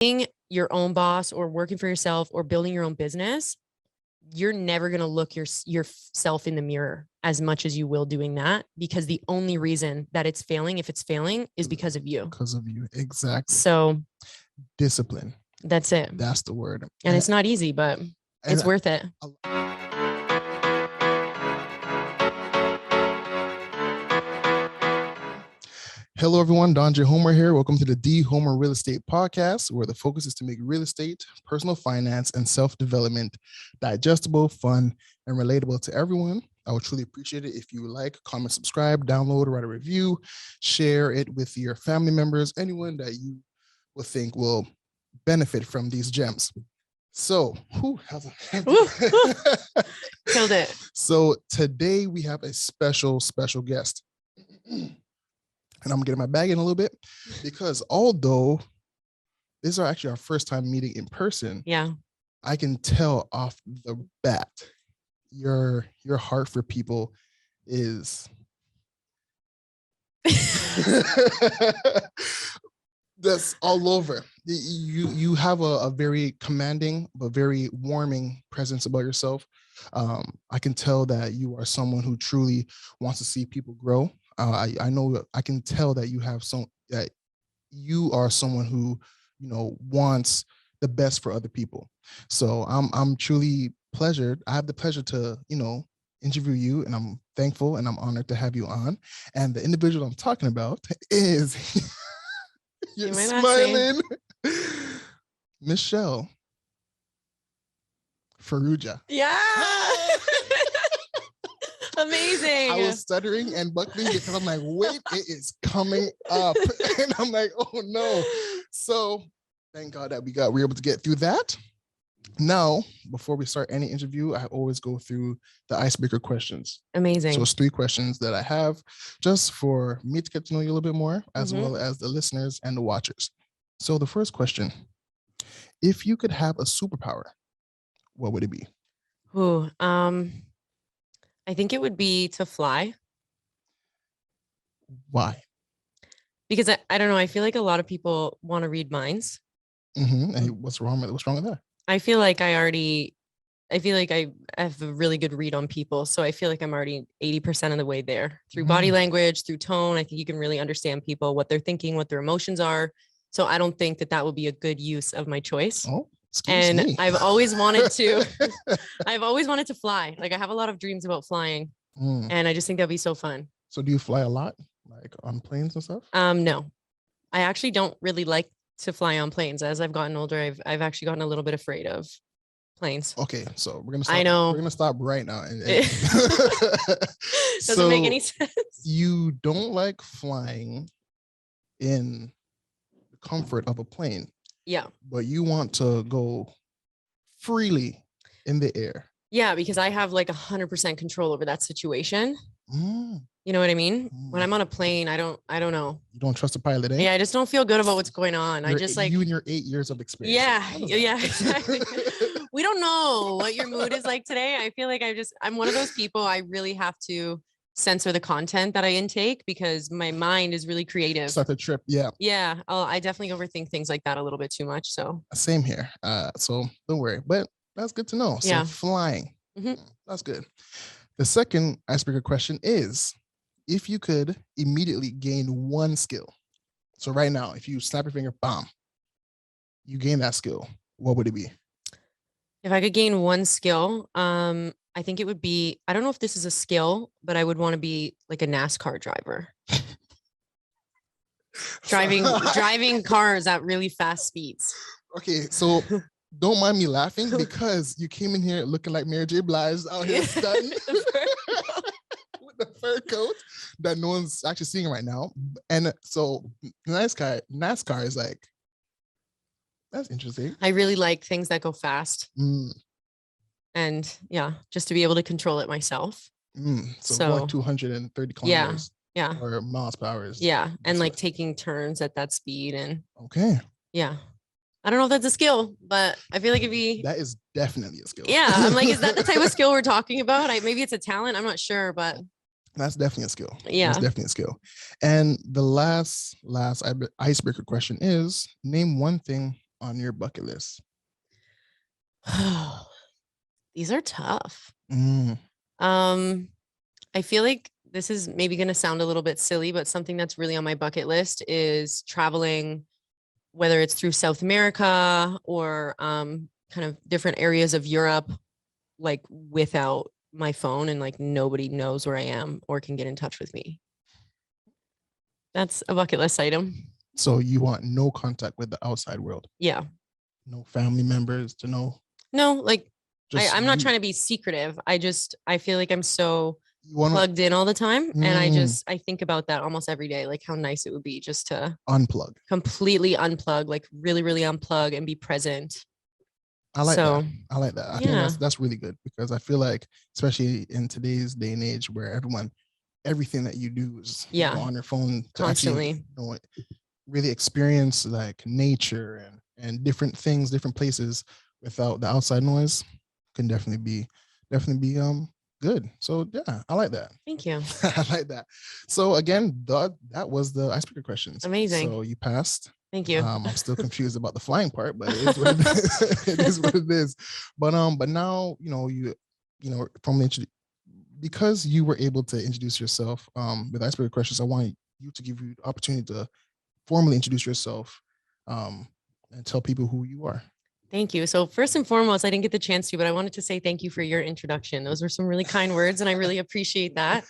being your own boss or working for yourself or building your own business, you're never going to look yourself in the mirror as much as you will doing that, because the only reason that it's failing, if it's failing, is because of you. Because of you. Exactly. So discipline. That's it. That's the word. And it's not easy, but it's worth it. Hello, everyone. Dondre Homer here. Welcome to the DHomerRealEstate podcast, where the focus is to make real estate, personal finance, and self-development digestible, fun, and relatable to everyone. I would truly appreciate it if you like, comment, subscribe, download, write a review, share it with your family members, anyone that you will think will benefit from these gems. So, killed it. So today we have a special guest. And I'm getting my bag in a little bit, because although this is actually our first time meeting in person, I can tell off the bat your heart for people is that's all over. You have a very commanding but very warming presence about yourself. I can tell that you are someone who truly wants to see people grow. I know I can tell that that you are someone who, wants the best for other people. So I'm truly pleasured. I have the pleasure to, interview you, and I'm thankful and I'm honored to have you on. And the individual I'm talking about is you're smiling, Michelle Farrugia. Yeah. Amazing. I was stuttering and buckling because I'm like, wait, it is coming up. And I'm like, oh no. So thank God that we were able to get through that. Now, before we start any interview, I always go through the icebreaker questions. Amazing. So it's 3 questions that I have just for me to get to know you a little bit more, as well as the listeners and the watchers. So the first question, if you could have a superpower, what would it be? I think it would be to fly. Why? Because I don't know. I feel like a lot of people want to read minds. And what's wrong with that? I feel like I have a really good read on people. So I feel like I'm already 80% of the way there through body language, through tone. I think you can really understand people, what they're thinking, what their emotions are. So I don't think that will be a good use of my choice. Oh. And I've always wanted to, fly. Like I have a lot of dreams about flying, and I just think that'd be so fun. So do you fly a lot, like on planes and stuff? No, I actually don't really like to fly on planes. As I've gotten older, I've actually gotten a little bit afraid of planes. Okay, so we're gonna stop. I know. We're gonna stop right now. Doesn't make any sense. You don't like flying in the comfort of a plane. Yeah. But you want to go freely in the air. Yeah, because I have like 100% control over that situation. You know what I mean? When I'm on a plane, I don't know. You don't trust the pilot, eh? Yeah, I just don't feel good about what's going on. You and your 8 years of experience. Yeah, exactly. We don't know what your mood is like today. I feel like I'm one of those people, I really have to censor the content that I intake because my mind is really creative. Start the trip. Yeah. I definitely overthink things like that a little bit too much. So same here. So don't worry, but that's good to know. So flying, that's good. The second icebreaker question is, if you could immediately gain one skill. So right now, if you snap your finger, bam, you gain that skill. What would it be? If I could gain one skill, I think it would be, I don't know if this is a skill, but I would want to be like a NASCAR driver. driving cars at really fast speeds. Okay, so don't mind me laughing because you came in here looking like Mary J. Blige out here stunting with the fur coat that no one's actually seeing right now. And so NASCAR is like, that's interesting. I really like things that go fast. And just to be able to control it myself. So like 230 kilometers. Yeah. Or miles per hour. Yeah. And like taking turns at that speed. And okay. Yeah. I don't know if that's a skill, but I feel like that is definitely a skill. Yeah. I'm like, is that the type of skill we're talking about? Maybe it's a talent. I'm not sure, but that's definitely a skill. Yeah. That's definitely a skill. And the last icebreaker question is, name one thing on your bucket list? These are tough. Mm, I feel like this is maybe going to sound a little bit silly, but something that's really on my bucket list is traveling, whether it's through South America or kind of different areas of Europe, like without my phone and like nobody knows where I am or can get in touch with me. That's a bucket list item. so you want no contact with the outside world, Yeah. no family members to know, No, like just I'm not you. trying to be secretive. I feel like I'm so You want plugged in all the time. And to I think about that almost every day, like how nice it would be just to unplug. completely unplug, like really, really unplug and be present. I like that. So I like that. I think yeah, that's really good because I feel like, especially in today's day and age, where everything that you do is yeah, on your phone, to actually constantly. really experience like nature and different things, different places without the outside noise can definitely be good. So yeah, I like that. Thank you. I like that. So again, that was the icebreaker questions. Amazing. So you passed. Thank you. I'm still confused about the flying part, but it is what it is. It is what it is. But now from the because you were able to introduce yourself with icebreaker questions, I want you to give you the opportunity to formally introduce yourself and tell people who you are. Thank you. So first and foremost, I didn't get the chance to, but I wanted to say thank you for your introduction. Those were some really kind words, and I really appreciate that.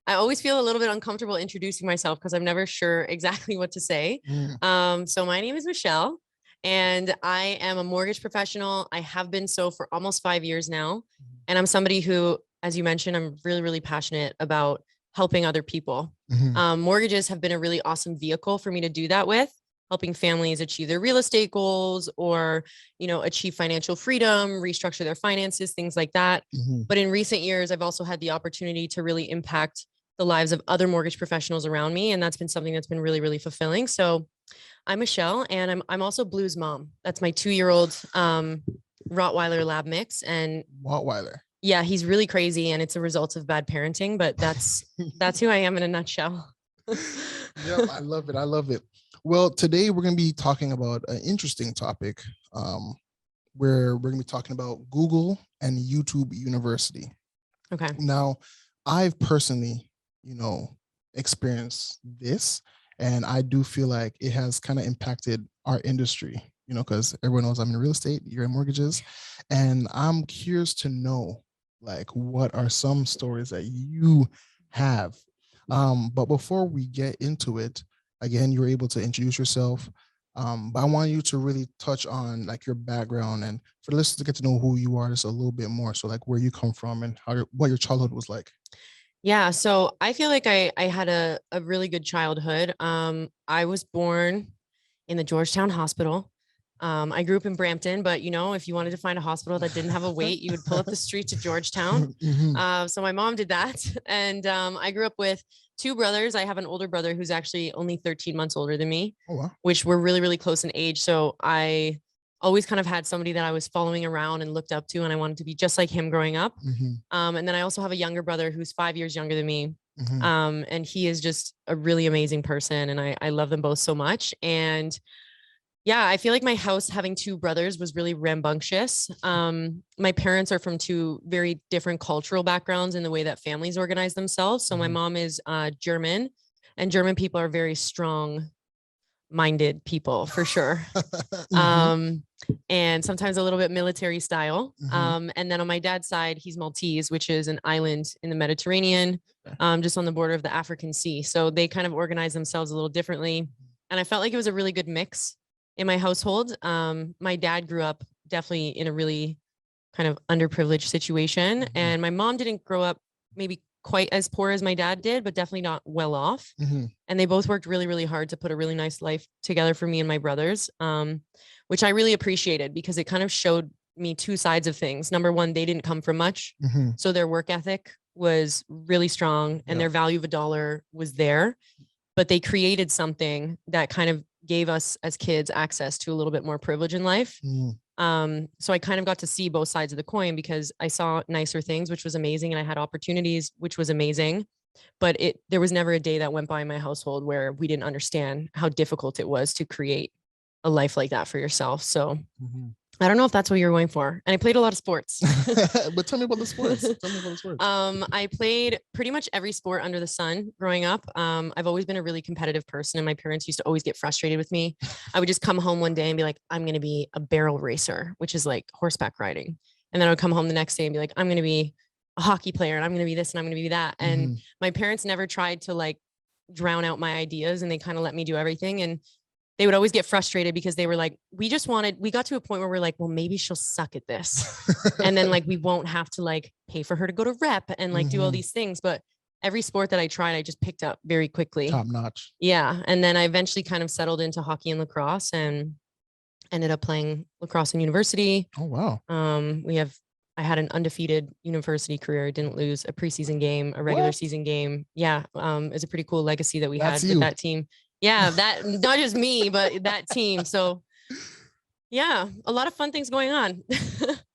I always feel a little bit uncomfortable introducing myself because I'm never sure exactly what to say. So my name is Michelle, and I am a mortgage professional. I have been so for almost 5 years now. And I'm somebody who, as you mentioned, I'm really, really passionate about helping other people. Mortgages have been a really awesome vehicle for me to do that with, helping families achieve their real estate goals or, achieve financial freedom, restructure their finances, things like that. But in recent years, I've also had the opportunity to really impact the lives of other mortgage professionals around me. And that's been something that's been really, really fulfilling. So I'm Michelle, and I'm also Blue's mom. That's my 2-year-old Rottweiler lab mix. And Rottweiler. yeah, he's really crazy, and it's a result of bad parenting, but that's who I am in a nutshell. Yep, I love it. I love it. Well, today we're going to be talking about an interesting topic where we're going to be talking about Google and YouTube University. Okay. Now, I've personally, experienced this, and I do feel like it has kind of impacted our industry, because everyone knows I'm in real estate, you're in mortgages, and I'm curious to know, like, what are some stories that you have? But before we get into it, again, you're able to introduce yourself. But I want you to really touch on like your background and for the listeners to get to know who you are just a little bit more. So like where you come from and what your childhood was like. Yeah, so I feel like I had a really good childhood. I was born in the Georgetown Hospital. I grew up in Brampton, but if you wanted to find a hospital that didn't have a wait, you would pull up the street to Georgetown. So my mom did that. And I grew up with 2 brothers. I have an older brother who's actually only 13 months older than me, Oh, wow. which we're really, really close in age. So I always kind of had somebody that I was following around and looked up to, and I wanted to be just like him growing up. And then I also have a younger brother who's 5 years younger than me. And he is just a really amazing person. And I love them both so much. And yeah, I feel like my house having 2 brothers was really rambunctious. My parents are from 2 very different cultural backgrounds in the way that families organize themselves. So my mom is German, and German people are very strong minded people for sure. And sometimes a little bit military style. And then on my dad's side, he's Maltese, which is an island in the Mediterranean, just on the border of the African Sea. So they kind of organize themselves a little differently. And I felt like it was a really good mix in my household. My dad grew up definitely in a really kind of underprivileged situation. And my mom didn't grow up maybe quite as poor as my dad did, but definitely not well off. And they both worked really, really hard to put a really nice life together for me and my brothers, which I really appreciated because it kind of showed me 2 sides of things. Number one, they didn't come from much. So their work ethic was really strong and their value of a dollar was there, but they created something that kind of gave us as kids access to a little bit more privilege in life. So I kind of got to see both sides of the coin because I saw nicer things, which was amazing. And I had opportunities, which was amazing. But there was never a day that went by in my household where we didn't understand how difficult it was to create a life like that for yourself. So Mhm. I don't know if that's what you're going for. And I played a lot of sports. But tell me about the sports. Tell me about the sports. I played pretty much every sport under the sun growing up. I've always been a really competitive person, and my parents used to always get frustrated with me. I would just come home one day and be like, I'm going to be a barrel racer, which is like horseback riding. And then I would come home the next day and be like, I'm going to be a hockey player, and I'm going to be this, and I'm going to be that. And Mhm. my parents never tried to like drown out my ideas, and they kind of let me do everything. And they would always get frustrated because they were like, we got to a point where we're like, well, maybe she'll suck at this. And then like, we won't have to like pay for her to go to rep and like do all Mhm. these things. But every sport that I tried, I just picked up very quickly. Top notch. Yeah. And then I eventually kind of settled into hockey and lacrosse and ended up playing lacrosse in university. Oh, wow. I had an undefeated university career. I didn't lose a preseason game, a regular What? season game. Yeah. It's a pretty cool legacy that we That's had you. with that team. Yeah, that not just me, but that team. So yeah, a lot of fun things going on.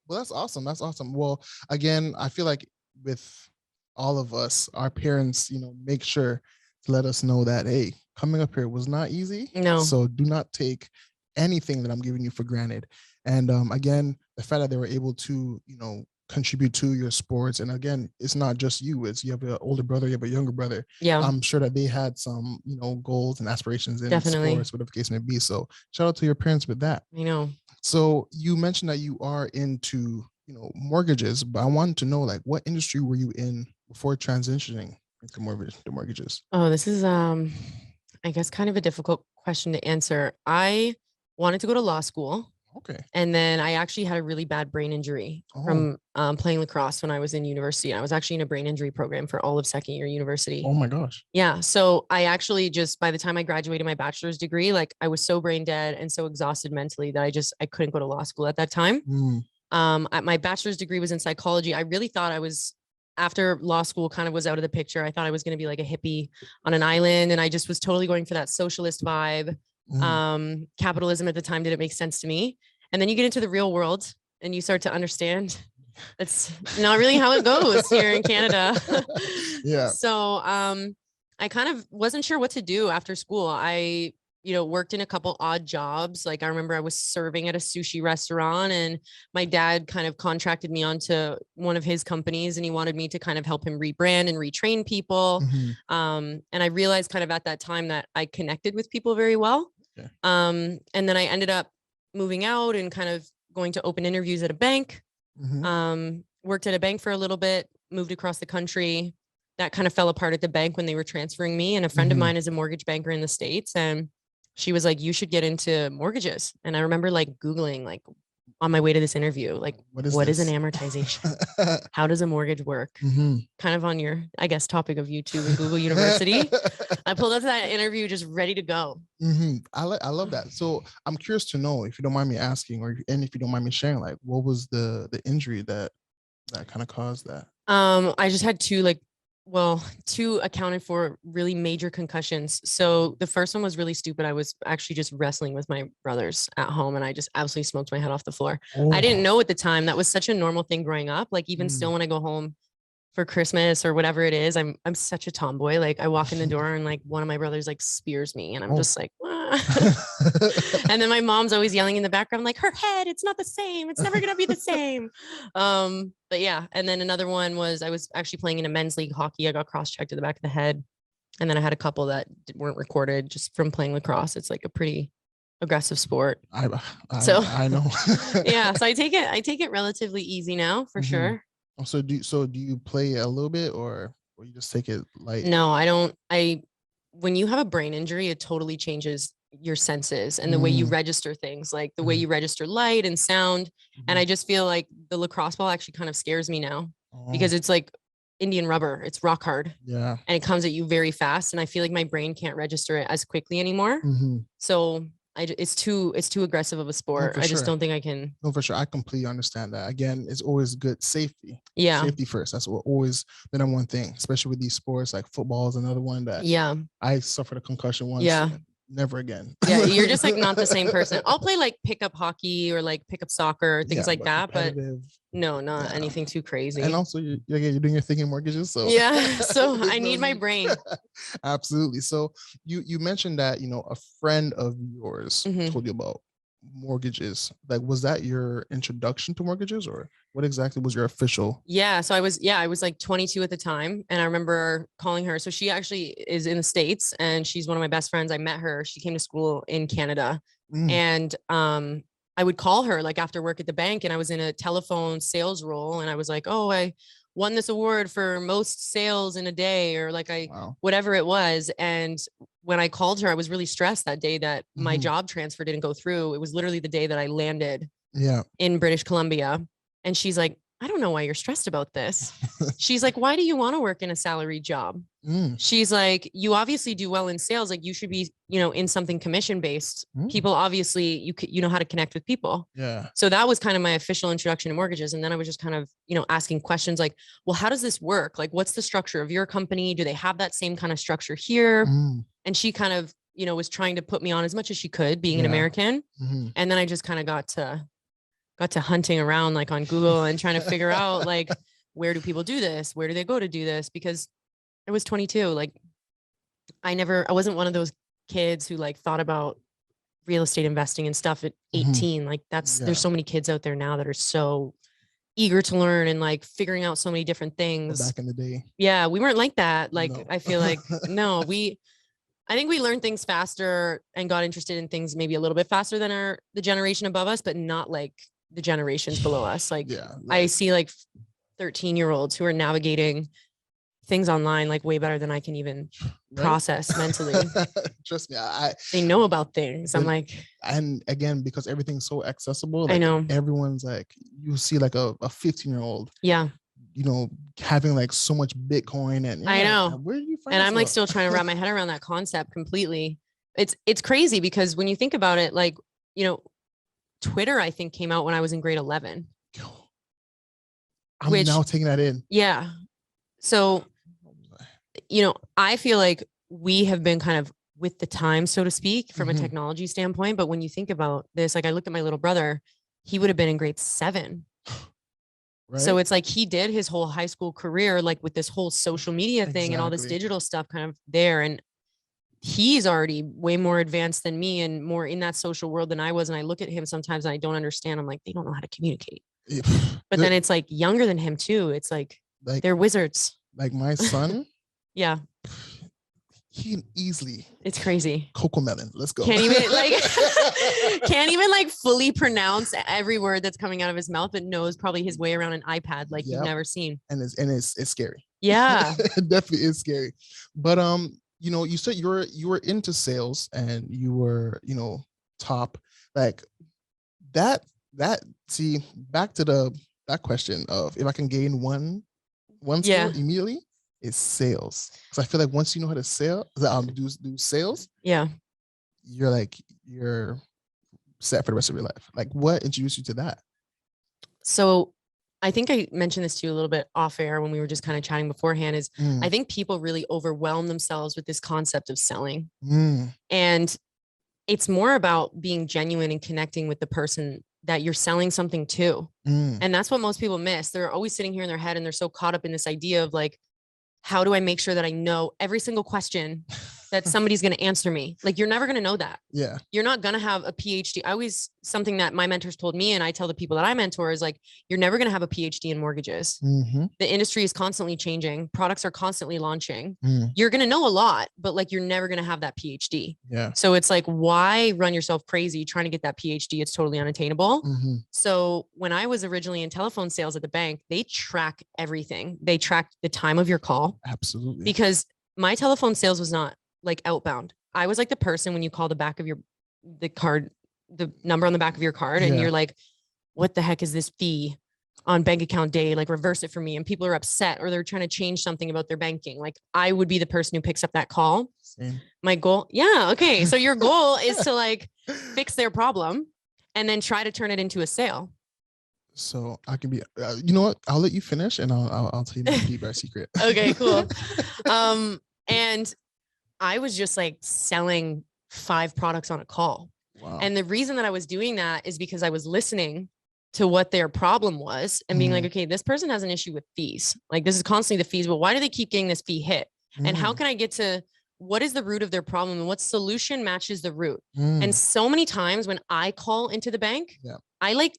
Well, that's awesome. That's awesome. Well, again, I feel like with all of us, our parents, make sure to let us know that, hey, coming up here was not easy. No. So do not take anything that I'm giving you for granted. And again, the fact that they were able to, contribute to your sports. And again, it's not just you, it's you have an older brother, you have a younger brother. Yeah, I'm sure that they had some, goals and aspirations in definitely. sports, whatever the case may be. So shout out to your parents with that. I know. So you mentioned that you are into, mortgages, but I wanted to know, like, what industry were you in before transitioning into the mortgages? Oh, this is I guess kind of a difficult question to answer. I wanted to go to law school. Okay. And then I actually had a really bad brain injury from playing lacrosse when I was in university. I was actually in a brain injury program for all of second year university. Oh my gosh. Yeah. So I actually just, by the time I graduated my bachelor's degree, like I was so brain dead and so exhausted mentally that I couldn't go to law school at that time. My bachelor's degree was in psychology. I really thought after law school kind of was out of the picture, I thought I was going to be like a hippie on an island. And I just was totally going for that socialist vibe. Capitalism at the time didn't make sense to me. And then you get into the real world and you start to understand that's not really how it goes here in Canada. Yeah. So I kind of wasn't sure what to do after school. I worked in a couple odd jobs. Like I remember I was serving at a sushi restaurant, and my dad kind of contracted me onto one of his companies, and he wanted me to kind of help him rebrand and retrain people. And I realized kind of at that time that I connected with people very well. Yeah. And then I ended up moving out and kind of going to open interviews at a bank. Worked at a bank for a little bit, moved across the country. That kind of fell apart at the bank when they were transferring me. And a friend of mine is a mortgage banker in the States, and she was like, you should get into mortgages. And I remember like Googling, like on my way to this interview, like, what is an amortization? How does a mortgage work? Kind of on your, I guess, topic of YouTube and Google University. I pulled up that interview just ready to go. I love that. So I'm curious to know, if you don't mind me asking, and if you don't mind me sharing, like, what was the injury that kind of caused that? I just had two accounted for really major concussions. So the first one was really stupid. I was actually just wrestling with my brothers at home, and I just absolutely smoked my head off the floor. I didn't know at the time that was such a normal thing growing up. Like even still, when I go home for Christmas or whatever it is, I'm such a tomboy. Like I walk in the door and like one of my brothers like spears me, and I'm just like, and then my mom's always yelling in the background, like, her head, it's not the same. It's never going to be the same. But yeah. And then another one was, I was actually playing in a men's league hockey. I got cross-checked to the back of the head. And then I had a couple that weren't recorded just from playing lacrosse. It's like a pretty aggressive sport. I know. Yeah. So I take it relatively easy now for sure. So do you play a little bit, or you just take it light? No, I don't. When you have a brain injury, it totally changes your senses and the way you register things, like the way you register light and sound. And I just feel like the lacrosse ball actually kind of scares me now because it's like Indian rubber. It's rock hard. Yeah. And it comes at you very fast. And I feel like my brain can't register it as quickly anymore. So it's too aggressive of a sport. I just don't think I can. No, for sure. I completely understand that. Again, it's always good safety. Yeah. Safety first. That's what always the number one thing, especially with these sports. Like football is another one that I suffered a concussion once. Yeah. never again. Yeah, you're just like not the same person. I'll play like pickup hockey or like pickup soccer, things like that, but no, not anything too crazy. And also, you're doing your thing in mortgages, so yeah. So I need my brain. Absolutely. So you mentioned that a friend of yours told you about mortgages. Like, was that your introduction to mortgages, or what exactly was your official? Yeah. So I was like 22 at the time, and I remember calling her. So she actually is in the States, and she's one of my best friends. I met her. She came to school in Canada, and I would call her like after work at the bank, and I was in a telephone sales role, and I was like, oh, I won this award for most sales in a day, or like whatever it was. And when I called her, I was really stressed that day that my job transfer didn't go through. It was literally the day that I landed in British Columbia. And she's like, I don't know why you're stressed about this. She's like, why do you want to work in a salaried job? She's like, you obviously do well in sales. Like you should be, in something commission based. People, obviously you know how to connect with people. Yeah. So that was kind of my official introduction to mortgages. And then I was just kind of, asking questions like, well, how does this work? Like, what's the structure of your company? Do they have that same kind of structure here? And she kind of, was trying to put me on as much as she could, being an American. And then I just kind of got to hunting around like on Google and trying to figure out like, where do people do this? Where do they go to do this? Because I was 22. Like I wasn't one of those kids who like thought about real estate investing and stuff at 18. Like there's so many kids out there now that are so eager to learn and like figuring out so many different things. Back in the day. Yeah. We weren't like that. Like, No. I feel like, no, I think we learned things faster and got interested in things maybe a little bit faster than the generation above us, but not like the generations below us. Like I see like 13-year-olds who are navigating things online like way better than I can even process mentally. Trust me, they know about things. I'm like, and again, because everything's so accessible, like I know everyone's like, you see like a 15-year-old, having like so much Bitcoin, and I know, like, where do you find? And I'm like still trying to wrap my head around that concept completely. It's crazy because when you think about it, like Twitter, I think came out when I was in grade 11. I'm now taking that in. Yeah. So, I feel like we have been kind of with the times, so to speak, from a technology standpoint. But when you think about this, like I looked at my little brother, he would have been in grade 7. Right. So it's like he did his whole high school career, like with this whole social media thing and all this digital stuff kind of there. And he's already way more advanced than me and more in that social world than I was. And I look at him sometimes and I don't understand. I'm like, they don't know how to communicate. But then it's like younger than him too. It's like they're wizards. Like my son. Yeah. He can easily. It's crazy. Cocoa melon. Let's go. Can't even like fully pronounce every word that's coming out of his mouth, but knows probably his way around an iPad like you've never seen. And it's scary. Yeah. It definitely is scary. But you said you were into sales and you were, top like that. See, back to that question of if I can gain one skill immediately, it's sales. Because I feel like once you know how to do sales, you're set for the rest of your life. Like, what introduced you to that? So I think I mentioned this to you a little bit off air when we were just kind of chatting beforehand is I think people really overwhelm themselves with this concept of selling. And it's more about being genuine and connecting with the person that you're selling something to. And that's what most people miss. They're always sitting here in their head and they're so caught up in this idea of like, how do I make sure that I know every single question that somebody's going to answer me? Like, you're never going to know that. Yeah. You're not going to have a PhD. Something that my mentors told me, and I tell the people that I mentor is like, you're never going to have a PhD in mortgages. The industry is constantly changing. Products are constantly launching. You're going to know a lot, but like, you're never going to have that PhD. Yeah. So it's like, why run yourself crazy trying to get that PhD? It's totally unattainable. So when I was originally in telephone sales at the bank, they track everything. They tracked the time of your call. Absolutely. Because my telephone sales was not like outbound. I was like the person when you call the back of the number on the back of your card and you're like, what the heck is this fee on bank account day? Like, reverse it for me. And people are upset or they're trying to change something about their banking. Like, I would be the person who picks up that call. Same. My goal. Yeah. Okay. So your goal is to like fix their problem and then try to turn it into a sale. So I can be, you know what? I'll let you finish and I'll tell you my feedback secret. Okay, cool. And I was just like selling 5 products on a call. Wow. And the reason that I was doing that is because I was listening to what their problem was and being like, okay, this person has an issue with fees. Like this is constantly the fees, but why do they keep getting this fee hit? And how can I get to what is the root of their problem and what solution matches the root? And so many times when I call into the bank, I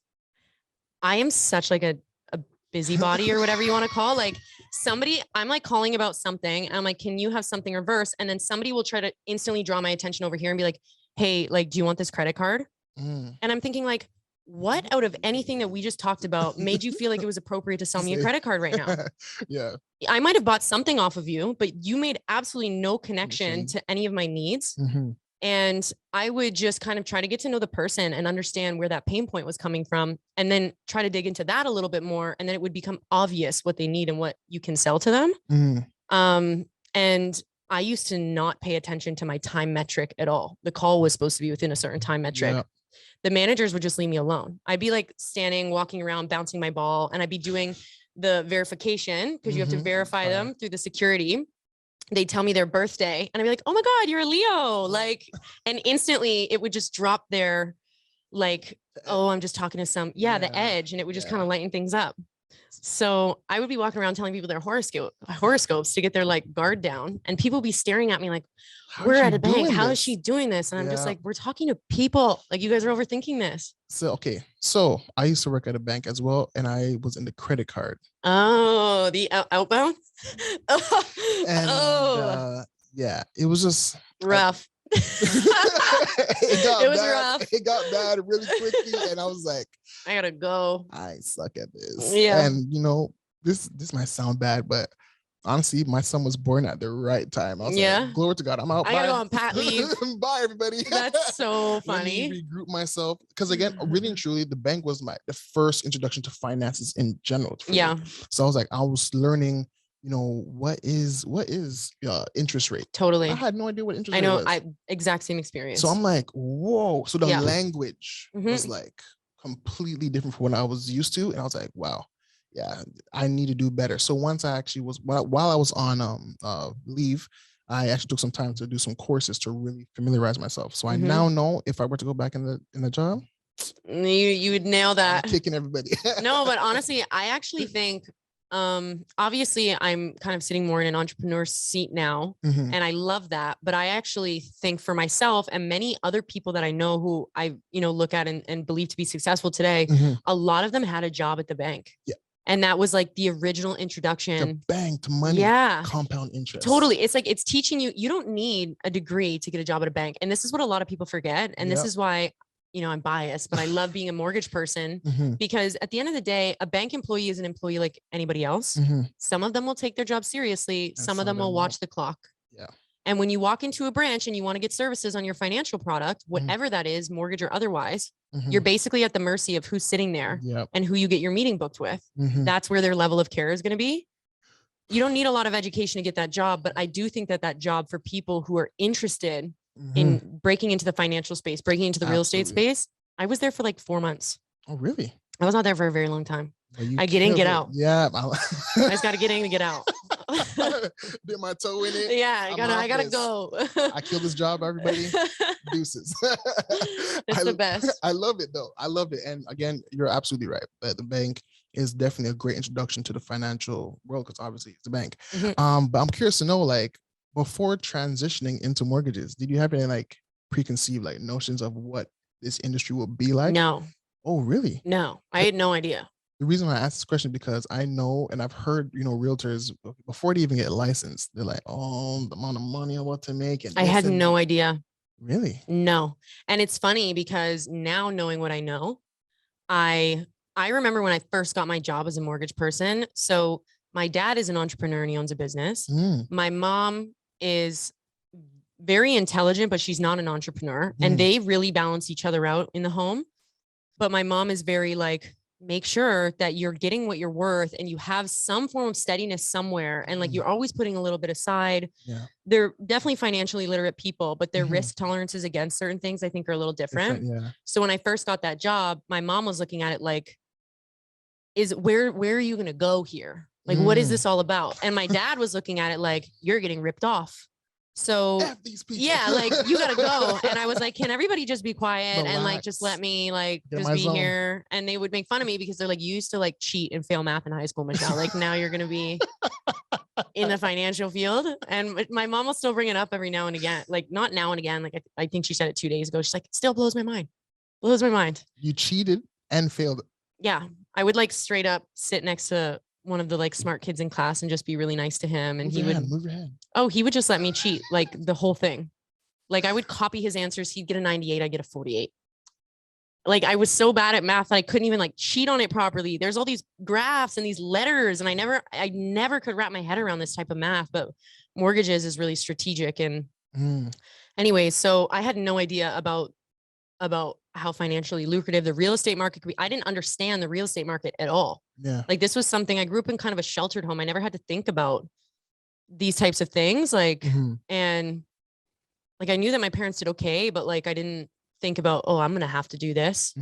am such like a busybody or whatever you want to call, like somebody, I'm like calling about something. And I'm like, can you have something reverse? And then somebody will try to instantly draw my attention over here and be like, hey, like, do you want this credit card? And I'm thinking like, what out of anything that we just talked about made you feel like it was appropriate to sell me a credit card right now? Yeah. I might've bought something off of you, but you made absolutely no connection to any of my needs. And I would just kind of try to get to know the person and understand where that pain point was coming from, and then try to dig into that a little bit more. And then it would become obvious what they need and what you can sell to them. And I used to not pay attention to my time metric at all. The call was supposed to be within a certain time metric. The managers would just leave me alone. I'd be like standing, walking around, bouncing my ball, and I'd be doing the verification because you have to verify them through the security. They tell me their birthday and I'd be like, oh my God, you're a Leo. Like, and instantly it would just drop their like, oh, I'm just talking to some, the edge. And it would just kind of lighten things up. So I would be walking around telling people their horoscopes to get their like guard down. And people be staring at me like, we're at a bank. How is she doing this? And I'm just like, we're talking to people. Like you guys are overthinking this. So, okay. So I used to work at a bank as well. And I was in the credit card. Oh, the outbound. Yeah, it was just rough. It was rough. It got bad really quickly. And I was like, I gotta go. I suck at this. Yeah. And you know, this might sound bad, but honestly, my son was born at the right time. I was like, glory to God, I'm out. I gotta go on pat leave. Bye, everybody. That's so funny. Let me regroup myself. Because again, really and truly, the bank was the first introduction to finances in general. Yeah. Me. So I was like, I was learning, you know, what is interest rate? Totally. I had no idea what interest rate was. I exact same experience. So I'm like, whoa. So the language was like completely different from what I was used to. And I was like, wow, yeah, I need to do better. So once I actually was, while I was on leave, I actually took some time to do some courses to really familiarize myself. So I now know if I were to go back in the job, you would nail that. I'm kicking everybody. No, but honestly, I actually think, obviously I'm kind of sitting more in an entrepreneur seat now, and I love that. But I actually think for myself and many other people that I know who I, look at and believe to be successful today, a lot of them had a job at the bank. Yeah. And that was like the original introduction. The bank to money. Yeah. Compound interest. Totally. It's like, it's teaching you, you don't need a degree to get a job at a bank. And this is what a lot of people forget. And this is why, I'm biased, but I love being a mortgage person because at the end of the day, a bank employee is an employee like anybody else. Some of them will take their job seriously. Some of them will watch the clock. Yeah. And when you walk into a branch and you want to get services on your financial product, whatever that is, mortgage or otherwise, you're basically at the mercy of who's sitting there and who you get your meeting booked with. That's where their level of care is going to be. You don't need a lot of education to get that job, but I do think that job for people who are interested in breaking into the financial space, breaking into the real estate space, I was there for like 4 months. Oh, really? I was not there for a very long time. I get in, get out. Yeah. I just got to get in and get out. Dip my toe in it. Yeah, I gotta go. I killed this job, everybody. Deuces. It's the best. I love it though. I love it. And again, you're absolutely right. The bank is definitely a great introduction to the financial world because obviously it's a bank. But I'm curious to know, like, before transitioning into mortgages, did you have any like preconceived like notions of what this industry would be like? No. Oh, really? No, I had no idea. The reason why I asked this question because I know and I've heard, realtors before they even get licensed, they're like, oh, the amount of money I want to make. And I had no idea. Really? No. And it's funny because now knowing what I know, I remember when I first got my job as a mortgage person. So my dad is an entrepreneur and he owns a business. My mom is very intelligent, but she's not an entrepreneur. And they really balance each other out in the home. But my mom is very like, make sure that you're getting what you're worth and you have some form of steadiness somewhere. And like, you're always putting a little bit aside. Yeah. They're definitely financially literate people, but their risk tolerances against certain things, I think are a little different. Yeah. So when I first got that job, my mom was looking at it like, where are you going to go here? Like, what is this all about? And my dad was looking at it like, you're getting ripped off. So F these people. yeah, like you gotta go. And I was like, can everybody just be quiet and like just let me like Get in just my be zone. here? And they would make fun of me because they're like, you used to like cheat and fail math in high school, Michelle. Like now you're gonna be in the financial field. And my mom will still bring it up every now and again. Like not now and again. Like I think she said it 2 days ago. She's like, it still blows my mind. Blows my mind. You cheated and failed. Yeah. I would like straight up sit next to one of the like smart kids in class and just be really nice to him. And Move your hand. Oh, he would just let me cheat like the whole thing. Like I would copy his answers. He'd get a 98. I'd get a 48. Like I was so bad at math that I couldn't even like cheat on it properly. There's all these graphs and these letters, and I never could wrap my head around this type of math, but mortgages is really strategic. And anyways, so I had no idea about how financially lucrative the real estate market could be. I didn't understand the real estate market at all. Yeah. Like this was something I grew up in kind of a sheltered home. I never had to think about these types of things. Like, and like, I knew that my parents did okay, but like, I didn't think about, oh, I'm going to have to do this.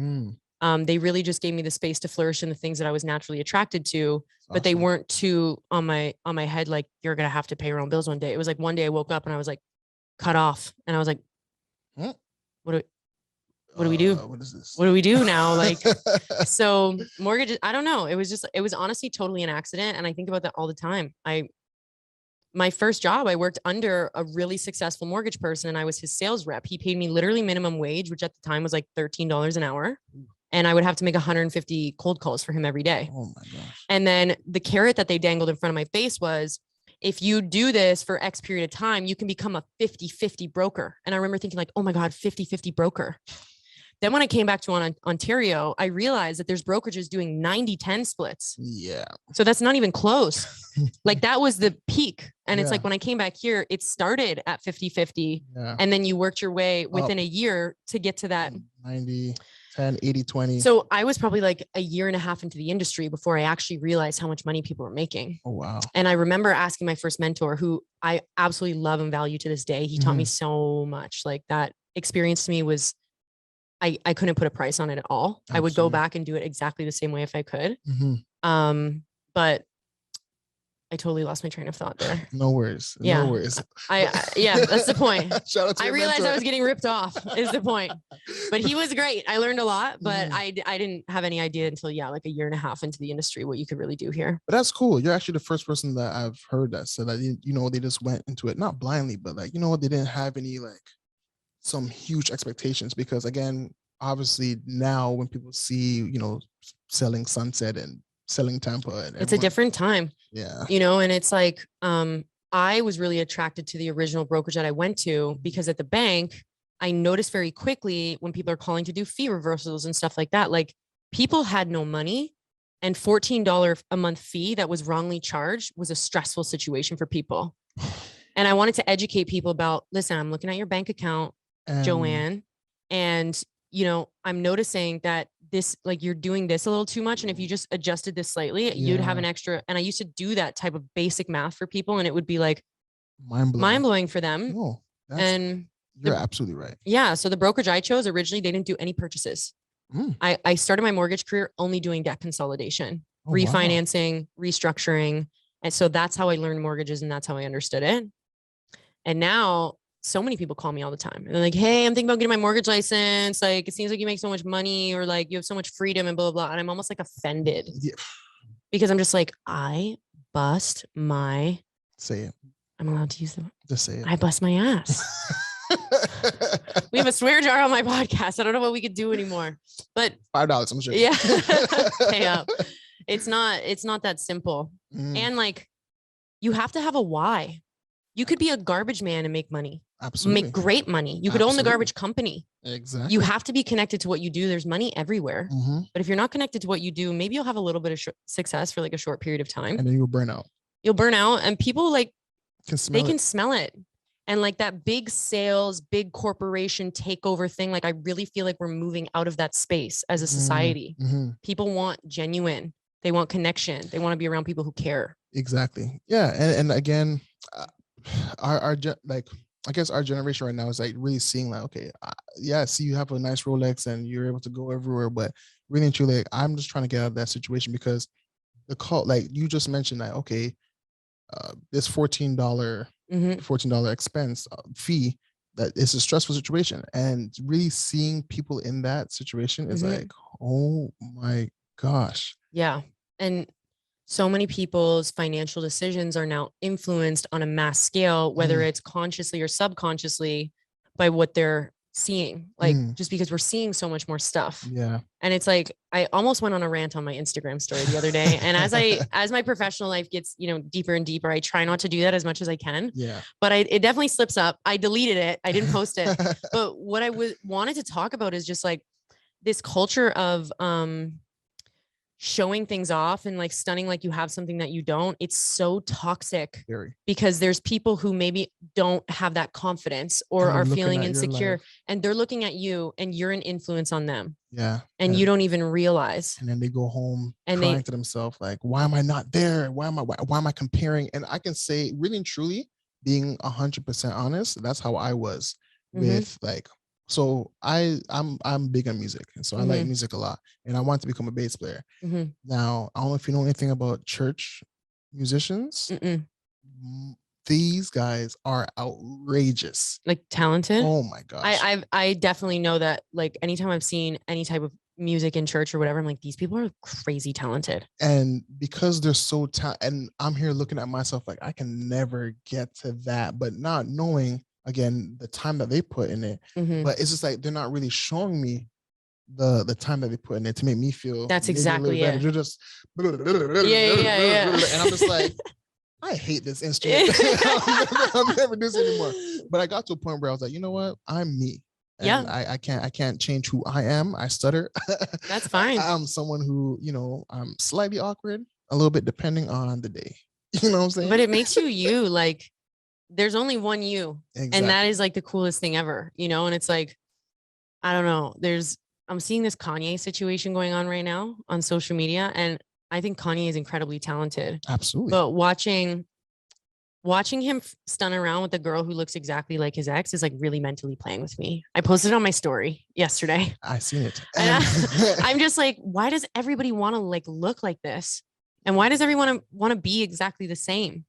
They really just gave me the space to flourish in the things that I was naturally attracted to, but they weren't too on my head. Like you're going to have to pay your own bills one day. It was like one day I woke up and I was like cut off and I was like, what do we do? What is this? What do we do now? Like, so mortgages, I don't know. It was honestly totally an accident. And I think about that all the time. My first job, I worked under a really successful mortgage person and I was his sales rep. He paid me literally minimum wage, which at the time was like $13 an hour. And I would have to make 150 cold calls for him every day. Oh my gosh. And then the carrot that they dangled in front of my face was, if you do this for X period of time, you can become a 50-50 broker. And I remember thinking like, oh my God, 50-50 broker. Then when I came back to Ontario, I realized that there's brokerages doing 90-10 splits. Yeah. So that's not even close. Like that was the peak. And it's like, when I came back here, it started at 50-50. And then you worked your way within a year to get to that 90, 10, 80, 20. So I was probably like a year and a half into the industry before I actually realized how much money people were making. Oh, wow. And I remember asking my first mentor, who I absolutely love and value to this day. He taught me so much. Like that experience to me was, I couldn't put a price on it at all. Absolutely. I would go back and do it exactly the same way if I could. But I totally lost my train of thought there. No worries. Yeah. No worries. Yeah, that's the point. Shout out to I realized mentor. I was getting ripped off is the point, but he was great. I learned a lot, but I didn't have any idea until like a year and a half into the industry, what you could really do here. But that's cool. You're actually the first person that I've heard that said that, they just went into it, not blindly, but like, they didn't have any like some huge expectations, because again, obviously now when people see, selling Sunset and selling Tampa, and it's a different time. Yeah. And it's like, I was really attracted to the original brokerage that I went to, because at the bank, I noticed very quickly when people are calling to do fee reversals and stuff like that, like people had no money, and $14 a month fee that was wrongly charged was a stressful situation for people. And I wanted to educate people about, listen, I'm looking at your bank account, Joanne, and I'm noticing that this, like, you're doing this a little too much. And if you just adjusted this slightly, you'd have an extra. And I used to do that type of basic math for people, and it would be like mind blowing for them. Oh, and you're absolutely right. Yeah. So the brokerage I chose originally, they didn't do any purchases. I started my mortgage career only doing debt consolidation, refinancing, restructuring. And so that's how I learned mortgages, and that's how I understood it. And now so many people call me all the time. And they're like, hey, I'm thinking about getting my mortgage license. Like, it seems like you make so much money, or like you have so much freedom and blah, blah, blah. And I'm almost like offended because I'm just like, I bust my. Say it. I'm allowed to use them. Just say it. I bust my ass. We have a swear jar on my podcast. I don't know what we could do anymore, but $5, I'm sure. Yeah. Pay up. It's not that simple. And like, you have to have a why. You could be a garbage man and make money. Absolutely. Make great money. You could own the garbage company. Exactly. You have to be connected to what you do. There's money everywhere. But if you're not connected to what you do, maybe you'll have a little bit of success for like a short period of time. And then you'll burn out. You'll burn out, and people like can smell it. And like that big sales, big corporation takeover thing, like I really feel like we're moving out of that space as a society. People want genuine. They want connection. They want to be around people who care. Exactly. Yeah. And again, I guess our generation right now is like really seeing like, okay, yeah, see, you have a nice Rolex and you're able to go everywhere, but really and truly, like, I'm just trying to get out of that situation, because the call, like you just mentioned, that okay, this $14 $14 expense fee. That it's a stressful situation, and really seeing people in that situation is like, oh my gosh. Yeah. And so many people's financial decisions are now influenced on a mass scale, whether it's consciously or subconsciously, by what they're seeing, like just because we're seeing so much more stuff. Yeah. And it's like, I almost went on a rant on my Instagram story the other day. And as my professional life gets, deeper and deeper, I try not to do that as much as I can. Yeah. But it definitely slips up. I deleted it. I didn't post it. But what I wanted to talk about is just like this culture of, showing things off and like stunning like you have something that you don't. It's so toxic. Very. Because there's people who maybe don't have that confidence or are feeling insecure, and they're looking at you and you're an influence on them. Yeah. And you don't even realize. And then they go home and crying to themselves like, why am I not there? Why am I comparing? And I can say really and truly, being 100% honest, that's how I was with like, so I'm big on music, and so I like music a lot, and I want to become a bass player. Now, I don't know if you know anything about church musicians. These guys are outrageous, like talented. Oh my gosh! I definitely know that. Like anytime I've seen any type of music in church or whatever, I'm like, these people are crazy talented. And because they're so talented, and I'm here looking at myself like I can never get to that, but not knowing. Again, the time that they put in it, but it's just like they're not really showing me the time that they put in it to make me feel that's exactly it. They're just yeah. And I'm just like, I hate this instrument. I'll never do this anymore. But I got to a point where I was like, you know what? I'm me. And I can't change who I am. I stutter. That's fine. I'm someone who, I'm slightly awkward, a little bit depending on the day. You know what I'm saying? But it makes you like. There's only one you. Exactly. And that is like the coolest thing ever, and it's like, I don't know, I'm seeing this Kanye situation going on right now on social media. And I think Kanye is incredibly talented. Absolutely. But watching him stun around with a girl who looks exactly like his ex is like really mentally playing with me. I posted it on my story yesterday. I seen it. And I'm just like, why does everybody want to like look like this? And why does everyone want to be exactly the same?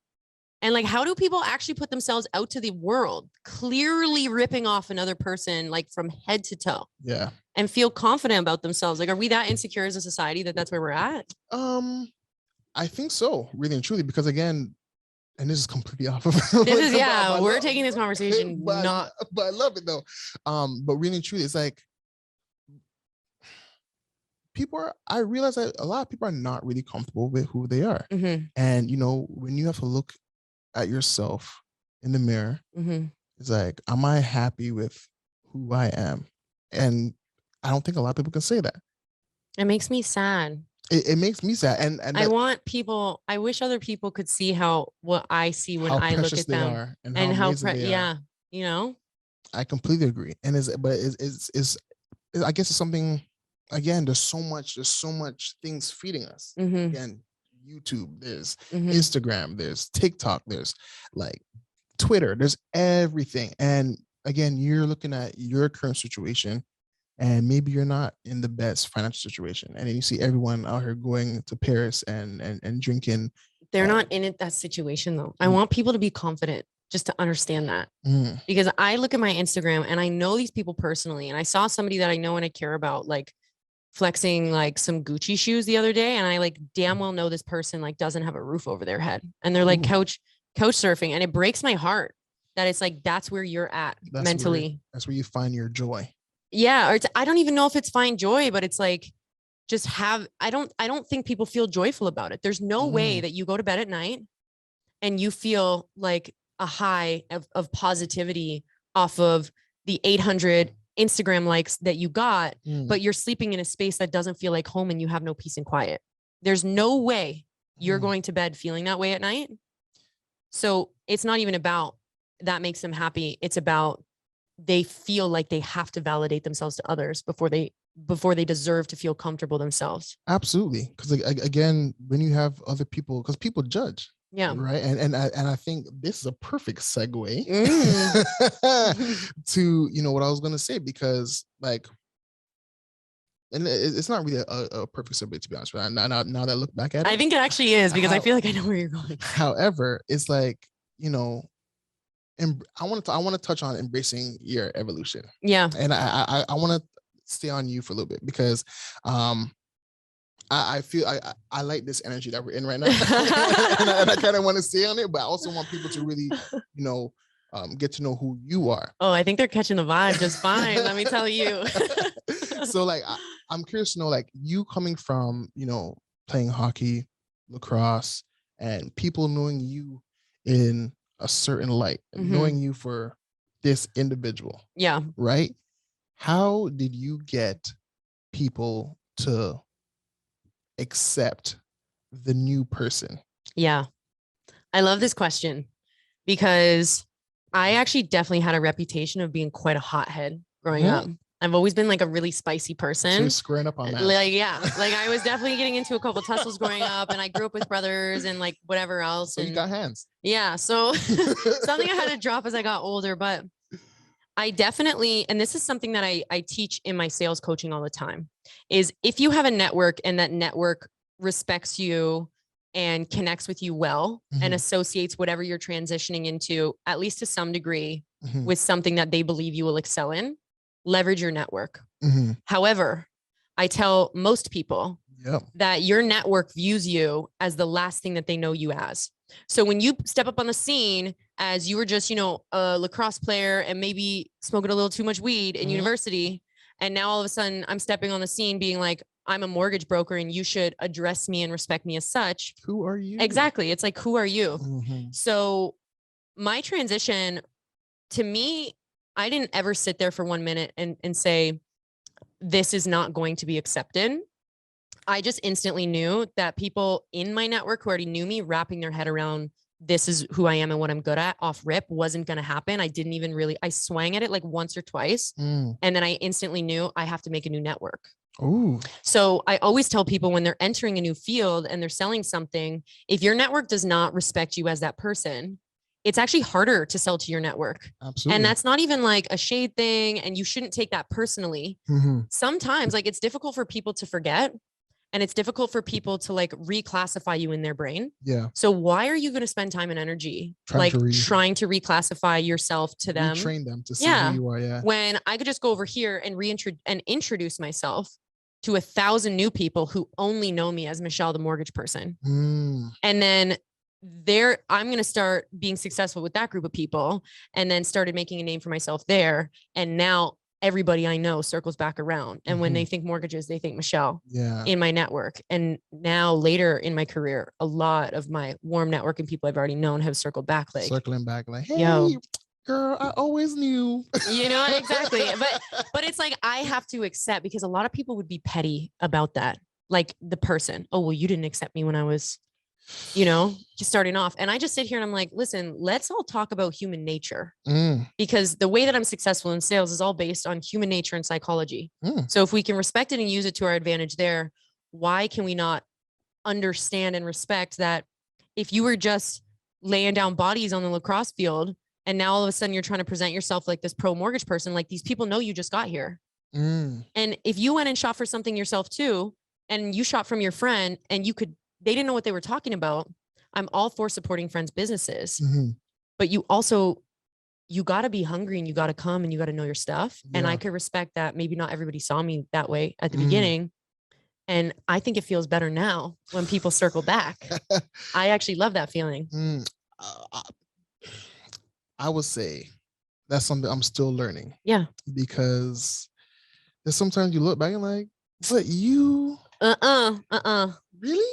And like, how do people actually put themselves out to the world, clearly ripping off another person, like from head to toe? Yeah. And feel confident about themselves? Like, are we that insecure as a society that that's where we're at? I think so, really and truly, because again, and this is completely off of this is we're taking this conversation but I love it though. But really and truly, it's like I realize that a lot of people are not really comfortable with who they are. And when you have to look at yourself in the mirror, it's like, am I happy with who I am? And I don't think a lot of people can say that. It makes me sad. It makes me sad. And I wish other people could see what I see when I look at them and how I completely agree. And I guess it's something, again, there's so much things feeding us. Again, YouTube, there's Instagram, there's TikTok, there's like Twitter, there's everything. And again, you're looking at your current situation, and maybe you're not in the best financial situation, and then you see everyone out here going to Paris and drinking. They're not in that situation though. I want people to be confident, just to understand that, because I look at my Instagram and I know these people personally, and I saw somebody that I know and I care about like flexing like some Gucci shoes the other day, and I like damn well know this person like doesn't have a roof over their head, and they're like couch surfing, and it breaks my heart that it's like that's where you're at mentally. That's where you find your joy. Yeah, or I don't even know if it's find joy, but it's like I don't think people feel joyful about it. There's no way that you go to bed at night and you feel like a high of positivity off of the 800 Instagram likes that you got, but you're sleeping in a space that doesn't feel like home and you have no peace and quiet. There's no way you're going to bed feeling that way at night. So it's not even about that makes them happy. It's about they feel like they have to validate themselves to others before they deserve to feel comfortable themselves. Absolutely. Because again, when you have other people, because people judge. Yeah. Right. And I think this is a perfect segue to, what I was going to say, because like, and it's not really a perfect segue, to be honest with you. Now that I look back at it. I think it actually is, because I feel like I know where you're going. However, it's like, and I want to touch on embracing your evolution. Yeah. And I want to stay on you for a little bit because I feel I like this energy that we're in right now, and I kind of want to stay on it, but I also want people to really, get to know who you are. Oh, I think they're catching the vibe just fine. Let me tell you. So like, I'm curious to know, like, you coming from, playing hockey, lacrosse, and people knowing you in a certain light, and knowing you for this individual. Yeah. Right. How did you get people to accept the new person? Yeah. I love this question because I actually definitely had a reputation of being quite a hothead growing up. I've always been like a really spicy person. So you're squaring up on that. Like, yeah, like I was definitely getting into a couple tussles growing up, and I grew up with brothers and like whatever else. So you got hands. Yeah. So something I had to drop as I got older, but I definitely, and this is something that I teach in my sales coaching all the time, is if you have a network and that network respects you and connects with you well and associates whatever you're transitioning into, at least to some degree, with something that they believe you will excel in, leverage your network. However, I tell most people that your network views you as the last thing that they know you as. So when you step up on the scene as you were just, a lacrosse player and maybe smoking a little too much weed in university, and now all of a sudden I'm stepping on the scene being like, I'm a mortgage broker and you should address me and respect me as such. Who are you? Exactly. It's like, who are you? So my transition, to me, I didn't ever sit there for 1 minute and say, this is not going to be accepted. I just instantly knew that people in my network who already knew me, wrapping their head around this is who I am and what I'm good at off rip, wasn't going to happen. I didn't even really, I swang at it like once or twice. And then I instantly knew I have to make a new network. Ooh. So I always tell people when they're entering a new field and they're selling something, if your network does not respect you as that person, it's actually harder to sell to your network. Absolutely. And that's not even like a shade thing. And you shouldn't take that personally. Sometimes like it's difficult for people to forget. And it's difficult for people to like reclassify you in their brain. Yeah. So why are you going to spend time and energy trying to reclassify yourself to them? Train them to see who you are. Yeah. When I could just go over here and introduce myself to 1,000 new people who only know me as Michelle, the mortgage person. And then I'm going to start being successful with that group of people, and then started making a name for myself there. And now everybody I know circles back around. And when they think mortgages, they think Michelle in my network. And now later in my career, a lot of my warm network and people I've already known have circled back. Like, circling back like, hey, girl, I always knew. Exactly. But it's like, I have to accept, because a lot of people would be petty about that. Like the person, oh, well, you didn't accept me when I was, just starting off. And I just sit here and I'm like, listen, let's all talk about human nature, because the way that I'm successful in sales is all based on human nature and psychology. So if we can respect it and use it to our advantage there, why can we not understand and respect that if you were just laying down bodies on the lacrosse field and now all of a sudden you're trying to present yourself like this pro mortgage person, like these people know you just got here. And if you went and shot for something yourself too, and you shot from your friend and they didn't know what they were talking about. I'm all for supporting friends' businesses, but you got to be hungry and you got to come and you got to know your stuff. And I could respect that. Maybe not everybody saw me that way at the beginning. And I think it feels better now when people circle back. I actually love that feeling. I would say that's something I'm still learning. Yeah. Because there's sometimes you look back and like, but you, really?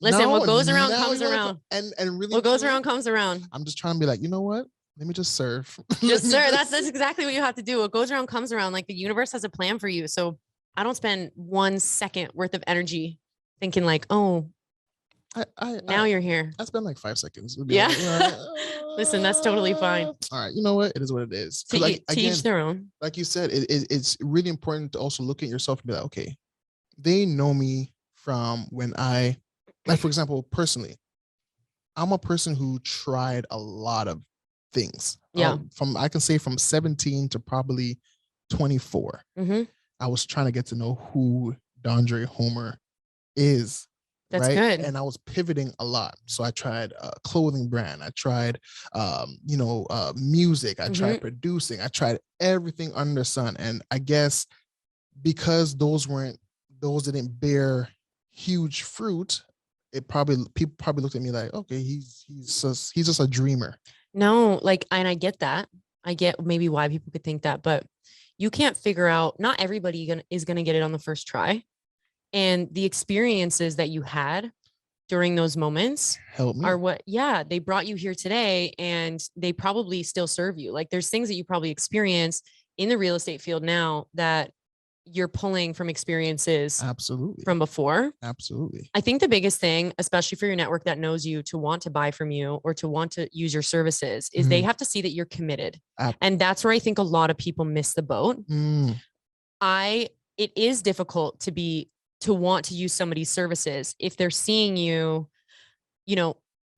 Listen, what goes around comes around. And really, what goes around comes around. I'm just trying to be like, you know what? Let me just serve. That's exactly what you have to do. What goes around comes around. Like the universe has a plan for you. So I don't spend 1 second worth of energy thinking like, oh, now you're here. I spend like 5 seconds. Yeah. Listen, that's totally fine. All right. You know what? It is what it is. To each their own. Like you said, it's really important to also look at yourself and be like, okay, they know me from when like, for example, personally, I'm a person who tried a lot of things. Yeah. I can say from 17 to probably 24, I was trying to get to know who Dondre Homer is. That's right? good. And I was pivoting a lot. So I tried clothing brand. I tried, music. I tried producing. I tried everything under the sun. And I guess because those didn't bear huge fruit, people probably looked at me like, okay, he's just a dreamer. No, like, and I get that. I get maybe why people could think that, but you can't figure out, not everybody is going to get it on the first try. And the experiences that you had during those moments Help me. are what, yeah, they brought you here today, and they probably still serve you. Like, there's things that you probably experience in the real estate field now that you're pulling from experiences Absolutely. from before. Absolutely. I think the biggest thing, especially for your network that knows you, to want to buy from you or to want to use your services, is they have to see that you're committed. And that's where I think a lot of people miss the boat. It is difficult to want to use somebody's services if they're seeing you,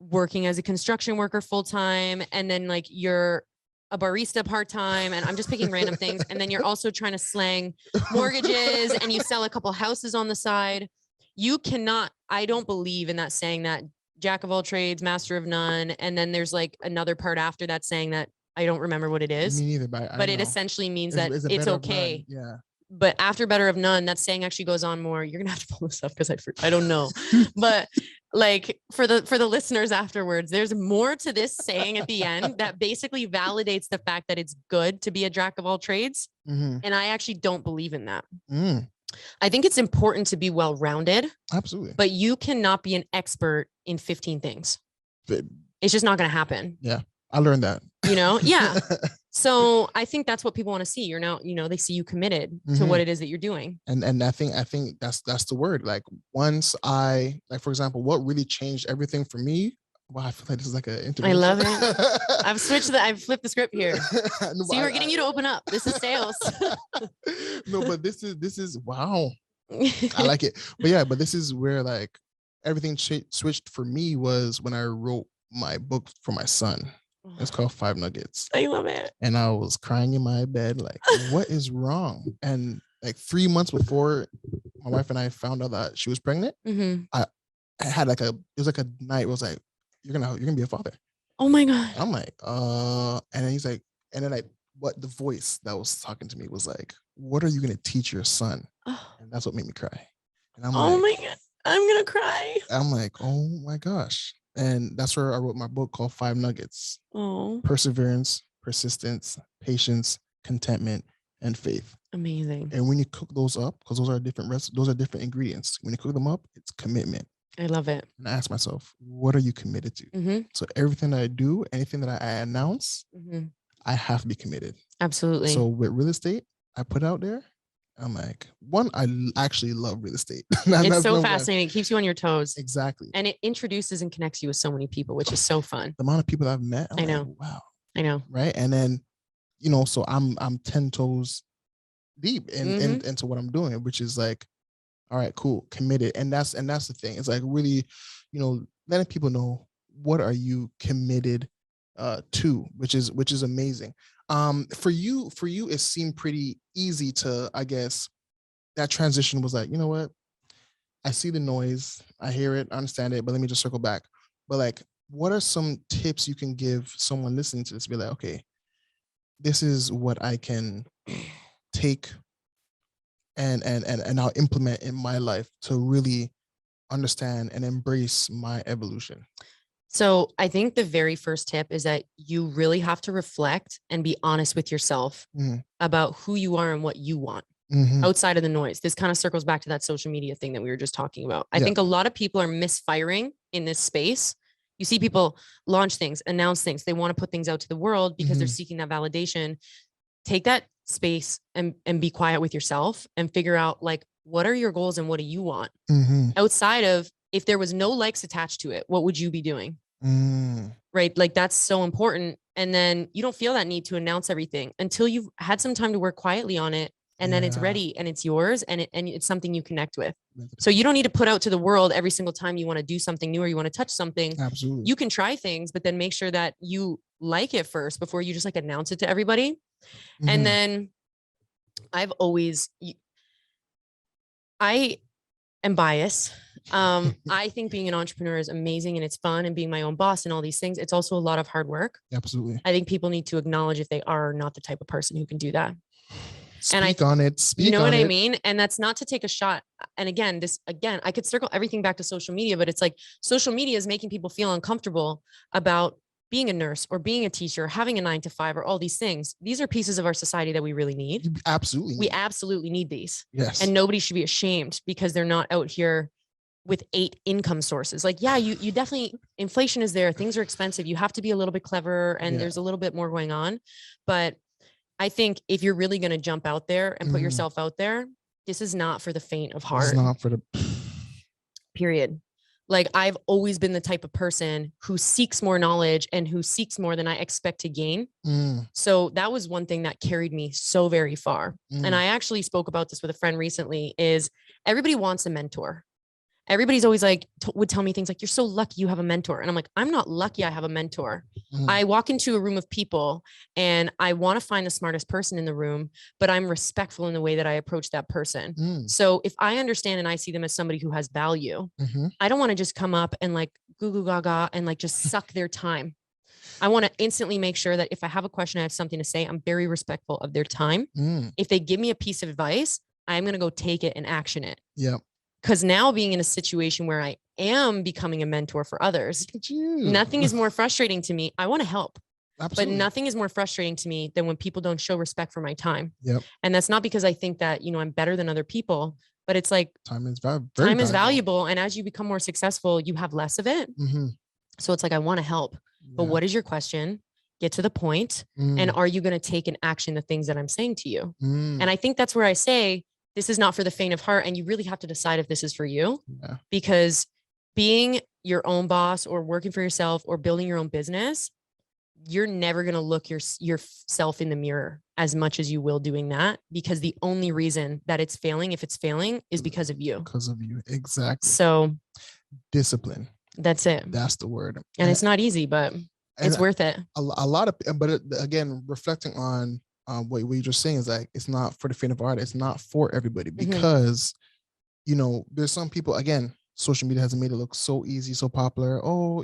working as a construction worker full-time, and then like you're a barista part-time, and I'm just picking random things. And then you're also trying to slang mortgages and you sell a couple houses on the side. You cannot, I don't believe in that saying that jack of all trades, master of none. And then there's like another part after that saying that I don't remember what it is. Me neither, but it essentially means that it's okay. Yeah. But after better of none, that saying actually goes on more. You're gonna have to pull this up because I don't know. But like for the listeners afterwards, there's more to this saying at the end that basically validates the fact that it's good to be a jack of all trades. And I actually don't believe in that. I think it's important to be well-rounded. Absolutely. But you cannot be an expert in 15 things. It's just not going to happen. Yeah. I learned that. Yeah. So I think that's what people want to see. You're now, they see you committed to what it is that you're doing. And I think that's the word. Like once for example, what really changed everything for me. Wow, I feel like this is like an interview. I love it. I've flipped the script here. No, see, we're getting you to open up. This is sales. No, but this is wow. I like it. But this is where like everything switched for me was when I wrote my book for my son. It's called 5 Nuggets. I love it. And I was crying in my bed, like, what is wrong? And like 3 months before my wife and I found out that she was pregnant, I had it was like a night. It was like, you're gonna be a father. Oh my God. I'm like, and then he's like, and then what the voice that was talking to me was like, what are you gonna teach your son? And that's what made me cry. And I'm oh my God, I'm gonna cry. I'm like, oh my gosh. And that's where I wrote my book called 5 Nuggets. Perseverance, persistence, patience, contentment, and faith. Amazing. And when you cook those up, because those are different ingredients. When you cook them up, it's commitment. I love it. And I ask myself, what are you committed to? So everything that I do, anything that I announce, I have to be committed. Absolutely. So with real estate, I put out there, I'm like, one, I actually love real estate. It's so fascinating. It keeps you on your toes. Exactly. And it introduces and connects you with so many people, which is so fun. The amount of people that I've met, I know. Like, wow. I know. Right. And then, so I'm 10 toes deep into what I'm doing, which is like, all right, cool, committed. And that's the thing. It's like really, letting people know, what are you committed to, which is amazing. For you, it seemed pretty easy to, I guess, that transition was like, you know what? I see the noise, I hear it, I understand it, but let me just circle back. But like, what are some tips you can give someone listening to this? Be like, okay, this is what I can take and I'll implement in my life to really understand and embrace my evolution. So I think the very first tip is that you really have to reflect and be honest with yourself about who you are and what you want outside of the noise. This kind of circles back to that social media thing that we were just talking about. I think a lot of people are misfiring in this space. You see people launch things, announce things. They want to put things out to the world because they're seeking that validation. Take that space and be quiet with yourself and figure out like, what are your goals and what do you want outside of, if there was no likes attached to it, what would you be doing? Right? Like that's so important. And then you don't feel that need to announce everything until you've had some time to work quietly on it. And then it's ready and it's yours and it's something you connect with. So you don't need to put out to the world every single time you want to do something new or you want to touch something. Absolutely. You can try things, but then make sure that you like it first before you just like announce it to everybody. And then I am biased I think being an entrepreneur is amazing and it's fun, and being my own boss and all these things. It's also a lot of hard work. Absolutely. I think people need to acknowledge if they are not the type of person who can do that. Speak on it. Speak, you know on what it. I mean? And that's not to take a shot. And again, I could circle everything back to social media, but it's like social media is making people feel uncomfortable about being a nurse or being a teacher, having a 9 to 5, or all these things. These are pieces of our society that we really need. We absolutely need these. Yes. And nobody should be ashamed because they're not out here with 8 income sources. Like, yeah, you definitely, inflation is there. Things are expensive. You have to be a little bit clever, and there's a little bit more going on. But I think if you're really going to jump out there and put yourself out there, this is not for the faint of heart. It's not for the period. Like, I've always been the type of person who seeks more knowledge and who seeks more than I expect to gain. So that was one thing that carried me so very far. And I actually spoke about this with a friend recently, is everybody wants a mentor. Everybody's always like, would tell me things like, you're so lucky you have a mentor. And I'm like, I'm not lucky I have a mentor. I walk into a room of people and I want to find the smartest person in the room, but I'm respectful in the way that I approach that person. So if I understand and I see them as somebody who has value, I don't want to just come up and like goo goo gaga and like just suck their time. I want to instantly make sure that if I have a question, I have something to say, I'm very respectful of their time. If they give me a piece of advice, I'm going to go take it and action it. Yeah. Because now being in a situation where I am becoming a mentor for others, nothing is more frustrating to me. I want to help. Absolutely. But nothing is more frustrating to me than when people don't show respect for my time. Yep. And that's not because I think that, I'm better than other people, but it's like time is valuable. And as you become more successful, you have less of it. So it's like, I want to help. But what is your question? Get to the point. And are you going to take in action the things that I'm saying to you? And I think that's where I say, this is not for the faint of heart. And you really have to decide if this is for you, because being your own boss or working for yourself or building your own business, you're never going to look yourself in the mirror as much as you will doing that, because the only reason that it's failing, if it's failing, is because of you. Because of you. Exactly. So discipline. That's it. That's the word. And it's not easy, but it's worth it. A lot of, but again, reflecting on what you're just saying is like, it's not for the faint of heart. It's not for everybody, because, there's some people, again, social media has made it look so easy, so popular. Oh,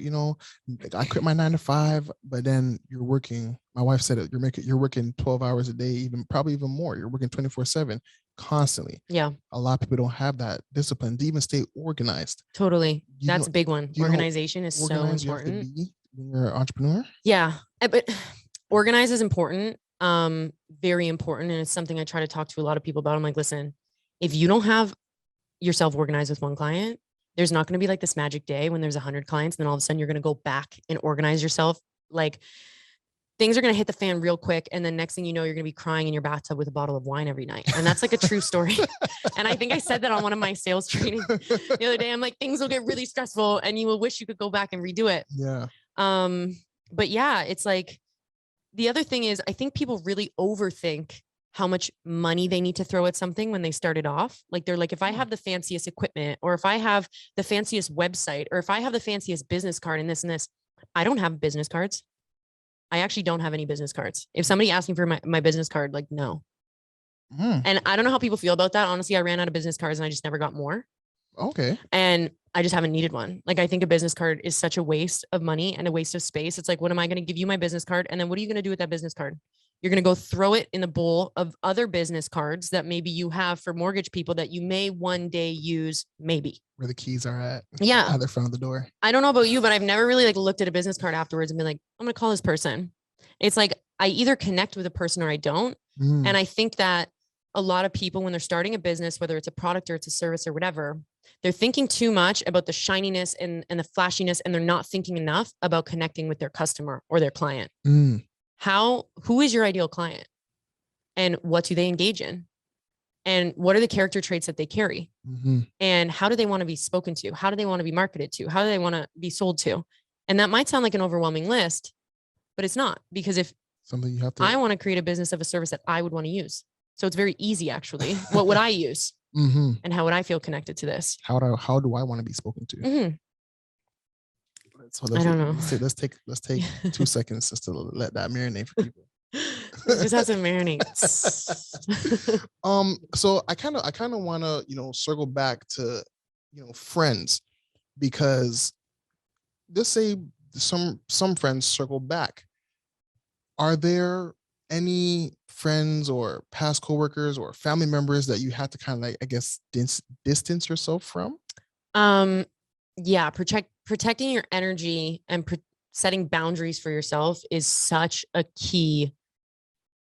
I quit my 9 to 5, but then you're working. My wife said it. You're working 12 hours a day, probably even more. You're working 24/7 constantly. Yeah. A lot of people don't have that discipline to even stay organized. Totally. That's a big one. Organization is so important. You have to be when you're an entrepreneur. Yeah. But organize is important. Very important. And it's something I try to talk to a lot of people about. I'm like, listen, if you don't have yourself organized with one client, there's not going to be like this magic day when there's 100 clients. And then all of a sudden you're going to go back and organize yourself. Like, things are going to hit the fan real quick. And then next thing you know, you're going to be crying in your bathtub with a bottle of wine every night. And that's like a true story. And I think I said that on one of my sales trainings the other day. I'm like, things will get really stressful and you will wish you could go back and redo it. Yeah. But yeah, it's like, the other thing is, I think people really overthink how much money they need to throw at something when they started off. Like, they're like, if I have the fanciest equipment, or if I have the fanciest website, or if I have the fanciest business card and this, I don't have business cards. I actually don't have any business cards. If somebody asked me for my business card, like, no. And I don't know how people feel about that. Honestly, I ran out of business cards and I just never got more. Okay. And I just haven't needed one. Like, I think a business card is such a waste of money and a waste of space. It's like, what am I going to give you my business card? And then what are you going to do with that business card? You're going to go throw it in the bowl of other business cards that maybe you have for mortgage people that you may one day use, maybe. Where the keys are at. Yeah. At the front of the door. I don't know about you, but I've never really like looked at a business card afterwards and been like, I'm going to call this person. It's like, I either connect with a person or I don't. And I think that a lot of people, when they're starting a business, whether it's a product or it's a service or whatever, they're thinking too much about the shininess and the flashiness, and they're not thinking enough about connecting with their customer or their client. Who is your ideal client, and what do they engage in, and what are the character traits that they carry, and how do they want to be spoken to? How do they want to be marketed to? How do they want to be sold to? And that might sound like an overwhelming list, but it's not, because if something you have to, I want to create a business of a service that I would want to use. So it's very easy, actually. What would I use? And how would I feel connected to this? How do I want to be spoken to? So I don't know. Let's take 2 seconds just to let that marinate for people. Just has to marinate. So I kind of want to, circle back to friends, because let's say some friends circle back. Are there any friends or past coworkers or family members that you had to kind of like, I guess, distance yourself from? Yeah, protecting your energy and setting boundaries for yourself is such a key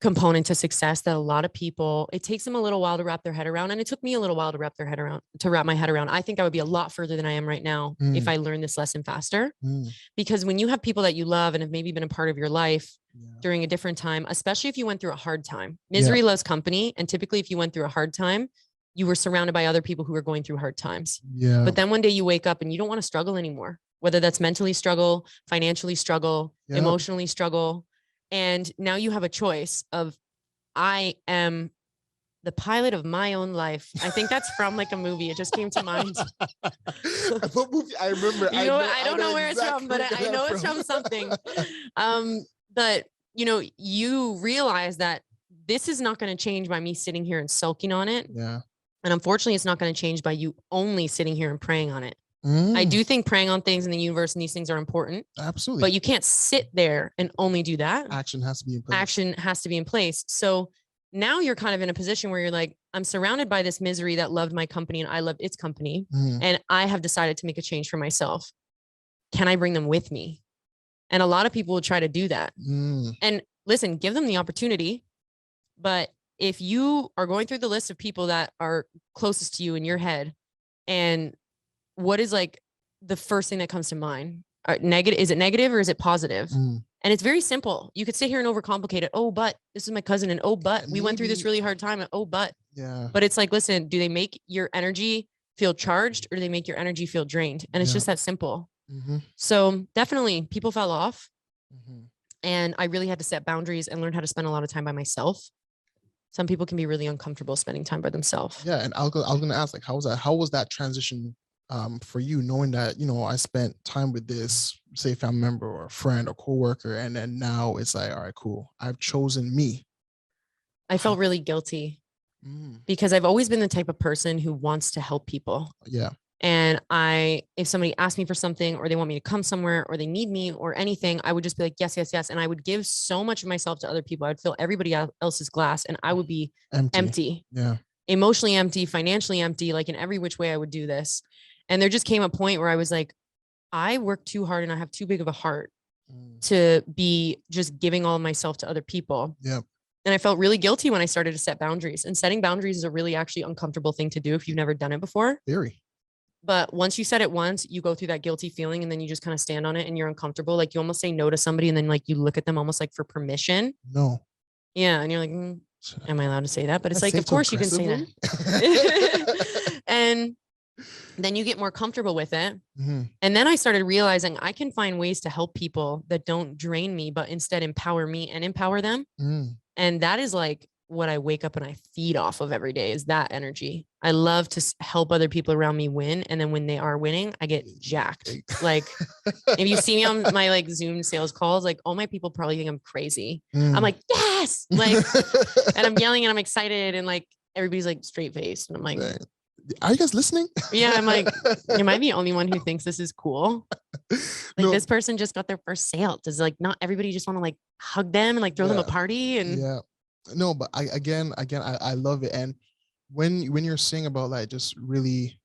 component to success that a lot of people, it takes them a little while to wrap their head around. And it took me a little while to wrap my head around. I think I would be a lot further than I am right now if I learned this lesson faster. Because when you have people that you love and have maybe been a part of your life during a different time, especially if you went through a hard time, misery loves company. And typically if you went through a hard time, you were surrounded by other people who were going through hard times. But then one day you wake up and you don't want to struggle anymore, whether that's mentally struggle, financially struggle, emotionally struggle. And now you have a choice of, I am the pilot of my own life. I think that's from like a movie. It just came to mind. What movie? I remember. I don't know where it's from, but I know it's from something. But you realize that this is not going to change by me sitting here and sulking on it. Yeah. And unfortunately, it's not going to change by you only sitting here and praying on it. I do think praying on things in the universe and these things are important. Absolutely. But you can't sit there and only do that. Action has to be in place. Action has to be in place. So now you're kind of in a position where you're like, I'm surrounded by this misery that loved my company and I loved its company. And I have decided to make a change for myself. Can I bring them with me? And a lot of people will try to do that. And listen, give them the opportunity. But if you are going through the list of people that are closest to you in your head, and what is like the first thing that comes to mind? Negative? Is it negative or is it positive? And it's very simple. You could sit here and overcomplicate it. Oh, but this is my cousin. And oh, but we went through this really hard time. And oh, but. But it's like, listen, do they make your energy feel charged or do they make your energy feel drained? And it's just that simple. So definitely people fell off. And I really had to set boundaries and learn how to spend a lot of time by myself. Some people can be really uncomfortable spending time by themselves. Yeah. And I was going to ask, like, how was that transition for you, knowing that, I spent time with this, say, family member or a friend or coworker, and then now it's like, all right, cool, I've chosen me. I felt really guilty because I've always been the type of person who wants to help people. Yeah. And if somebody asks me for something or they want me to come somewhere or they need me or anything, I would just be like, yes, yes, yes. And I would give so much of myself to other people. I would fill everybody else's glass and I would be empty. Yeah. Emotionally empty, financially empty, like in every which way I would do this. And there just came a point where I was like, I work too hard and I have too big of a heart to be just giving all of myself to other people. Yeah. And I felt really guilty when I started to set boundaries, and setting boundaries is a really actually uncomfortable thing to do if you've never done it before. Very. But once you set it once, you go through that guilty feeling and then you just kind of stand on it and you're uncomfortable. Like you almost say no to somebody and then like you look at them almost like for permission. No. Yeah. And you're like, am I allowed to say that? But it's like, of course you can say that. And then you get more comfortable with it. And then I started realizing I can find ways to help people that don't drain me, but instead empower me and empower them. And that is like what I wake up and I feed off of every day, is that energy. I love to help other people around me win. And then when they are winning, I get jacked. Like if you see me on my like Zoom sales calls, like all my people probably think I'm crazy. I'm like, yes, like, and I'm yelling and I'm excited. And like, everybody's like straight faced. And I'm like, are you guys listening? Yeah. I'm like, am I the only one who thinks this is cool? Like this person just got their first sale. Does like not everybody just want to like hug them and like throw them a party? And no, but I love it. And when you're saying about like just really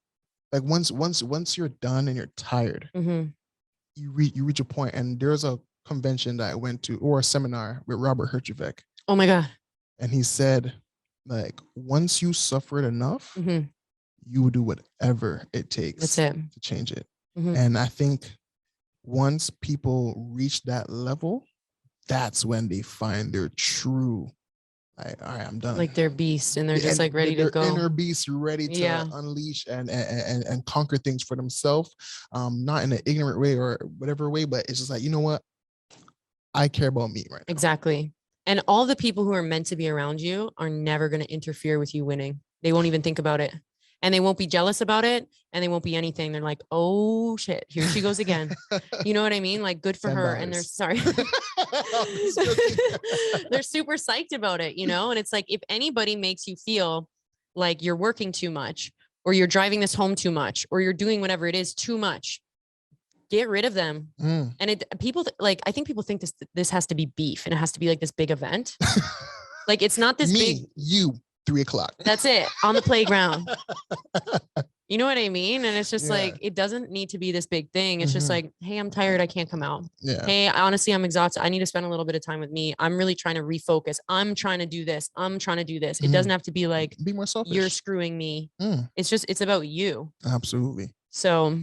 like once you're done and you're tired, you reach a point. And there's a convention that I went to, or a seminar with Robert Herjavec. Oh my God. And he said, like, once you suffered enough, you will do whatever it takes to change it. And I think once people reach that level, that's when they find their true, like, all right, I'm done. Like their beast, and they're just like ready to go. Inner beast, ready to unleash and conquer things for themselves. Not in an ignorant way or whatever way, but it's just like, you know what? I care about me right now. Exactly. And all the people who are meant to be around you are never going to interfere with you winning. They won't even think about it. And they won't be jealous about it. And they won't be anything. They're like, oh shit, here she goes again. You know what I mean? Like, good for her. And they're sorry. They're super psyched about it, you know? And it's like, if anybody makes you feel like you're working too much, or you're driving this home too much, or you're doing whatever it is too much, get rid of them. And I think people think this has to be beef and it has to be like this big event. Like it's not this big. You 3 o'clock. That's it on the playground. You know what I mean? And it's just like, it doesn't need to be this big thing. It's just like, hey, I'm tired. I can't come out. Hey, honestly, I'm exhausted. I need to spend a little bit of time with me. I'm really trying to refocus. I'm trying to do this. I'm trying to do this. It doesn't have to be like, be more selfish. You're screwing me. It's about you. Absolutely. So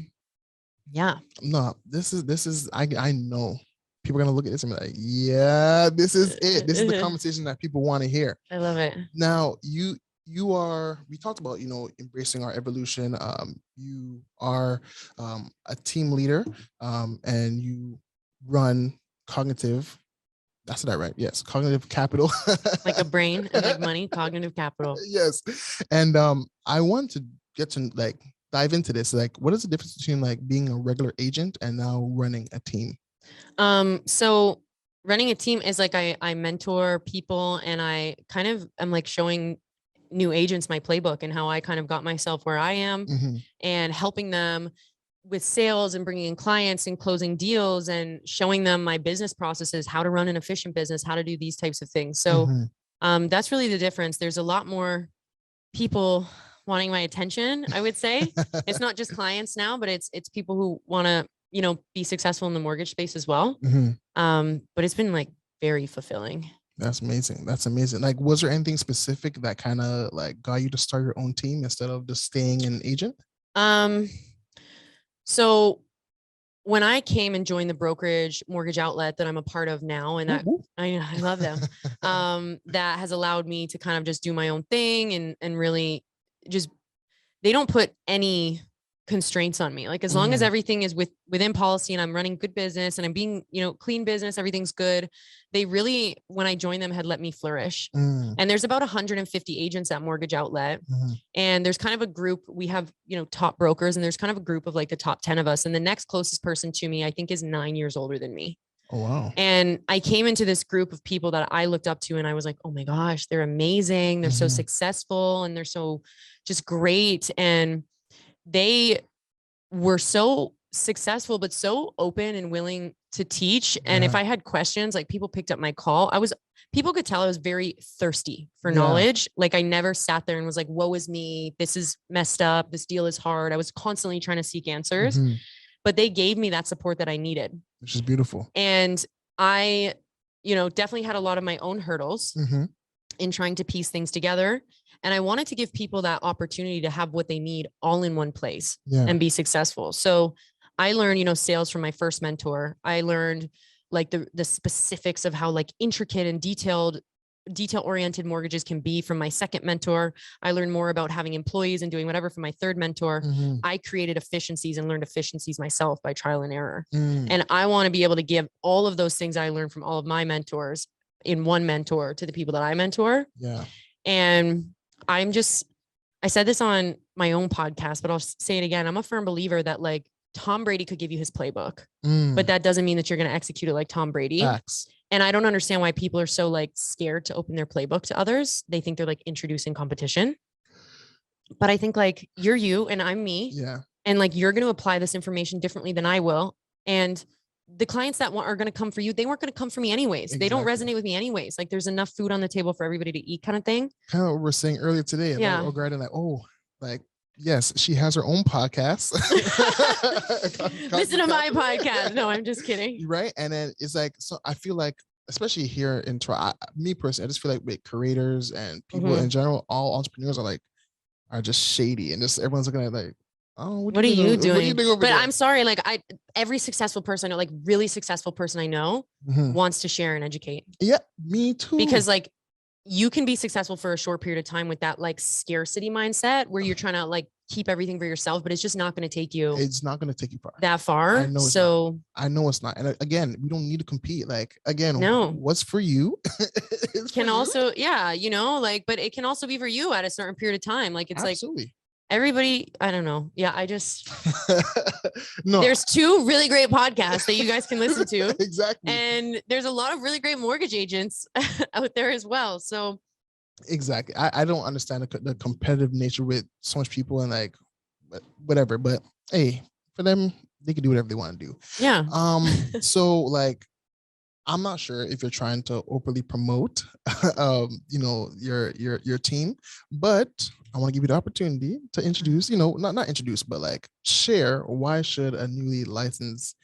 yeah. No, this is, I know people are going to look at this and be like, yeah, this is it. This is the conversation that people want to hear. I love it. Now we talked about, embracing our evolution. You are a team leader, and you run cognitive. That's that right? Yes. Cognitive capital. Like a brain and like money, cognitive capital. Yes. And I want to get to like dive into this. Like, what is the difference between like being a regular agent and now running a team? So running a team is like I mentor people, and I kind of am like showing new agents my playbook and how I kind of got myself where I am, and helping them with sales and bringing in clients and closing deals and showing them my business processes, how to run an efficient business, how to do these types of things. So that's really the difference. There's a lot more people wanting my attention, I would say. It's not just clients now, but it's people who want to, be successful in the mortgage space as well. But it's been like very fulfilling. That's amazing. That's amazing. Like, was there anything specific that kind of like got you to start your own team instead of just staying an agent? So when I came and joined the brokerage mortgage outlet that I'm a part of now, and that I love them, that has allowed me to kind of just do my own thing and really just, they don't put any constraints on me. Like as long as everything is within policy and I'm running good business and I'm being, clean business, everything's good. They really, when I joined them, had let me flourish. And there's about 150 agents at Mortgage Outlet. And there's kind of a group, we have, top brokers, and there's kind of a group of like the top 10 of us. And the next closest person to me, I think, is 9 years older than me. Oh, wow. And I came into this group of people that I looked up to, and I was like, oh my gosh, they're amazing. They're so successful, and they're so just great. And they were so successful, but so open and willing to teach. And if I had questions, like people picked up my call. People could tell I was very thirsty for knowledge. Like I never sat there and was like, woe is me. This is messed up. This deal is hard. I was constantly trying to seek answers, but they gave me that support that I needed. Which is beautiful. And I, definitely had a lot of my own hurdles in trying to piece things together. And I wanted to give people that opportunity to have what they need all in one place and be successful. So I learned, sales from my first mentor. I learned like the specifics of how like intricate and detail-oriented mortgages can be from my second mentor. I learned more about having employees and doing whatever from my third mentor. I created efficiencies and learned efficiencies myself by trial and error. And I want to be able to give all of those things I learned from all of my mentors in one mentor to the people that I mentor. And I said this on my own podcast, but I'll say it again. I'm a firm believer that like Tom Brady could give you his playbook, but that doesn't mean that you're going to execute it like Tom Brady. Facts. And I don't understand why people are so like scared to open their playbook to others. They think they're like introducing competition, but I think like you're you and I'm me. And like, you're going to apply this information differently than I will. And the clients that are going to come for you, they weren't going to come for me anyways. They don't resonate with me anyways. Like there's enough food on the table for everybody to eat kind of thing. Kind of what we were saying earlier today. Yes, she has her own podcast. Listen to my podcast. No, I'm just kidding. Right. And then it's like, so I feel like, especially here in Toronto, me personally, I just feel like with creators and people in general, all entrepreneurs are just shady, and just everyone's looking at like, oh, what are you doing? But I'm sorry, like every successful person I know, like really successful person I know wants to share and educate. Yeah, me too. Because like you can be successful for a short period of time with that like scarcity mindset where you're trying to like keep everything for yourself, but it's just not going to take you. It's not going to take you that far. I know it's not. And again, we don't need to compete. Like again, what's for you can also, but it can also be for you at a certain period of time. Like it's Absolutely. Like everybody, I don't know. Yeah. I just, no, there's 2 really great podcasts that you guys can listen to. Exactly. And there's a lot of really great mortgage agents out there as well. So Exactly. I don't understand the competitive nature with so much people and like whatever. But hey, for them, they can do whatever they want to do. Yeah. So like I'm not sure if you're trying to openly promote your team, but I want to give you the opportunity to introduce, not introduce, but like share why should a newly licensed,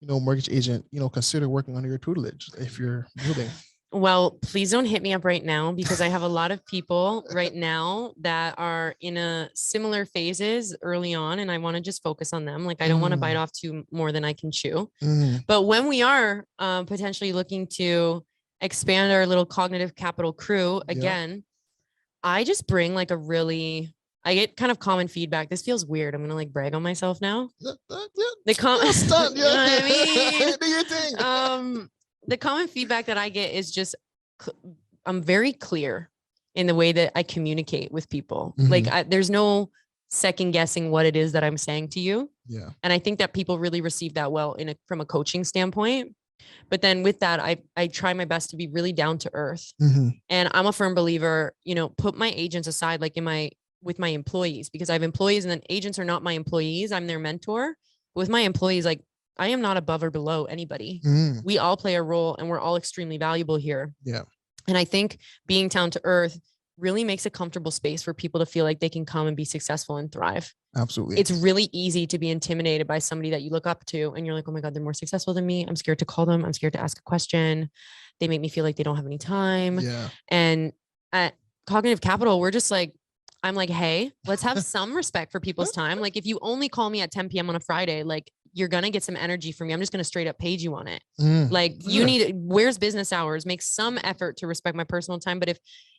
mortgage agent, consider working under your tutelage if you're building. Well, please don't hit me up right now because I have a lot of people right now that are in a similar phases early on, and I want to just focus on them. Like I don't want to bite off more than I can chew. But when we are potentially looking to expand our little cognitive capital crew again, I just bring like I get kind of common feedback. This feels weird. I'm gonna like brag on myself now. The Stop, you know what I mean? Do your thing. The common feedback that I get is just I'm very clear in the way that I communicate with people. Like there's no second guessing what it is that I'm saying to you. Yeah. And I think that people really receive that well from a coaching standpoint. But then with that, I try my best to be really down to earth. And I'm a firm believer, put my agents aside, like with my employees, because I have employees and then agents are not my employees. I'm their mentor. With my employees, like I am not above or below anybody. We all play a role and we're all extremely valuable here. Yeah. And I think being down to earth really makes a comfortable space for people to feel like they can come and be successful and thrive. Absolutely. It's really easy to be intimidated by somebody that you look up to and you're like, oh my God, they're more successful than me. I'm scared to call them. I'm scared to ask a question. They make me feel like they don't have any time. Yeah. And at Cognitive Capital, we're just like, I'm like, hey, let's have some respect for people's time. Like if you only call me at 10 p.m. on a Friday, like you're going to get some energy from me. I'm just going to straight up page you on it. Like you need, where's business hours? Make some effort to respect my personal time. But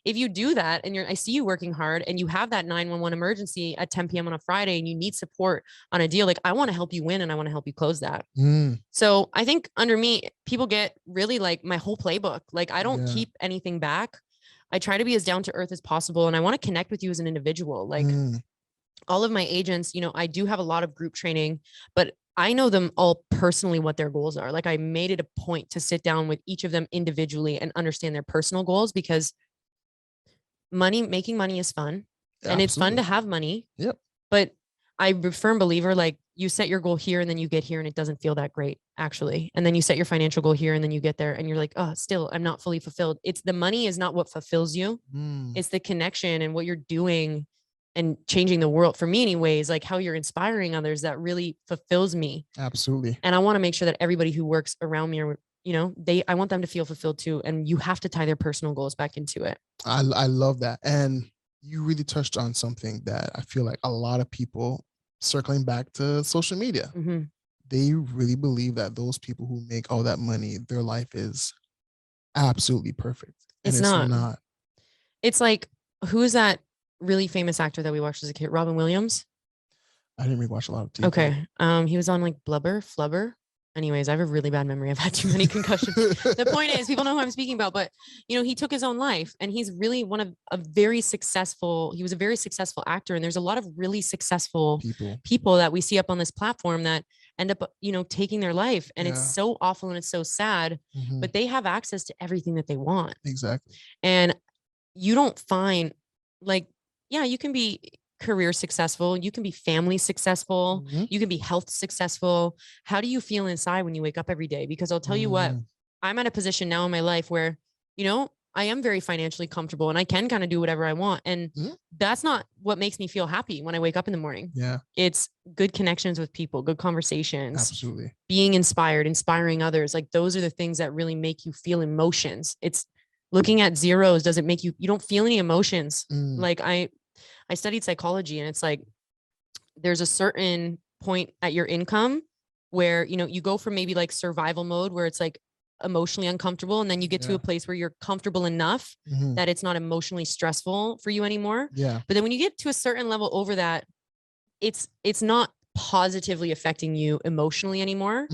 if you do that and I see you working hard and you have that 911 emergency at 10 p.m. on a Friday and you need support on a deal, like I want to help you win and I want to help you close that. So I think under me, people get really like my whole playbook. Like I don't keep anything back. I try to be as down to earth as possible. And I want to connect with you as an individual. Like all of my agents, I do have a lot of group training, but I know them all personally, what their goals are. Like I made it a point to sit down with each of them individually and understand their personal goals, because making money is fun. And it's fun to have money. Yep. But I'm a firm believer, like you set your goal here and then you get here and it doesn't feel that great actually. And then you set your financial goal here and then you get there and you're like, oh, still, I'm not fully fulfilled. It's the money is not what fulfills you. It's the connection and what you're doing and changing the world, for me anyways, like how you're inspiring others, that really fulfills me. Absolutely. And I want to make sure that everybody who works around me are, I want them to feel fulfilled too. And you have to tie their personal goals back into it. I love that. And you really touched on something that I feel like a lot of people, circling back to social media, they really believe that those people who make all that money, their life is absolutely perfect. And it's not. It's like, who is that really famous actor that we watched as a kid? Robin Williams. I didn't really watch a lot of TV. Okay. He was on like Flubber. Anyways, I have a really bad memory. I've had too many concussions. The point is, people know who I'm speaking about, but he took his own life and he's really he was a very successful actor. And there's a lot of really successful people that we see up on this platform that end up, taking their life. And it's so awful and it's so sad, but they have access to everything that they want. Exactly. And you don't find you can be career successful, you can be family successful, you can be health successful. How do you feel inside when you wake up every day? Because I'll tell you what, I'm at a position now in my life where, I am very financially comfortable and I can kind of do whatever I want. And that's not what makes me feel happy when I wake up in the morning. Yeah. It's good connections with people, good conversations, absolutely, being inspiring others. Like those are the things that really make you feel emotions. It's looking at zeros doesn't make you don't feel any emotions. Like I studied psychology and it's like, there's a certain point at your income where, you go from maybe like survival mode where it's like emotionally uncomfortable. And then you get to a place where you're comfortable enough that it's not emotionally stressful for you anymore. Yeah. But then when you get to a certain level over that, it's not positively affecting you emotionally anymore.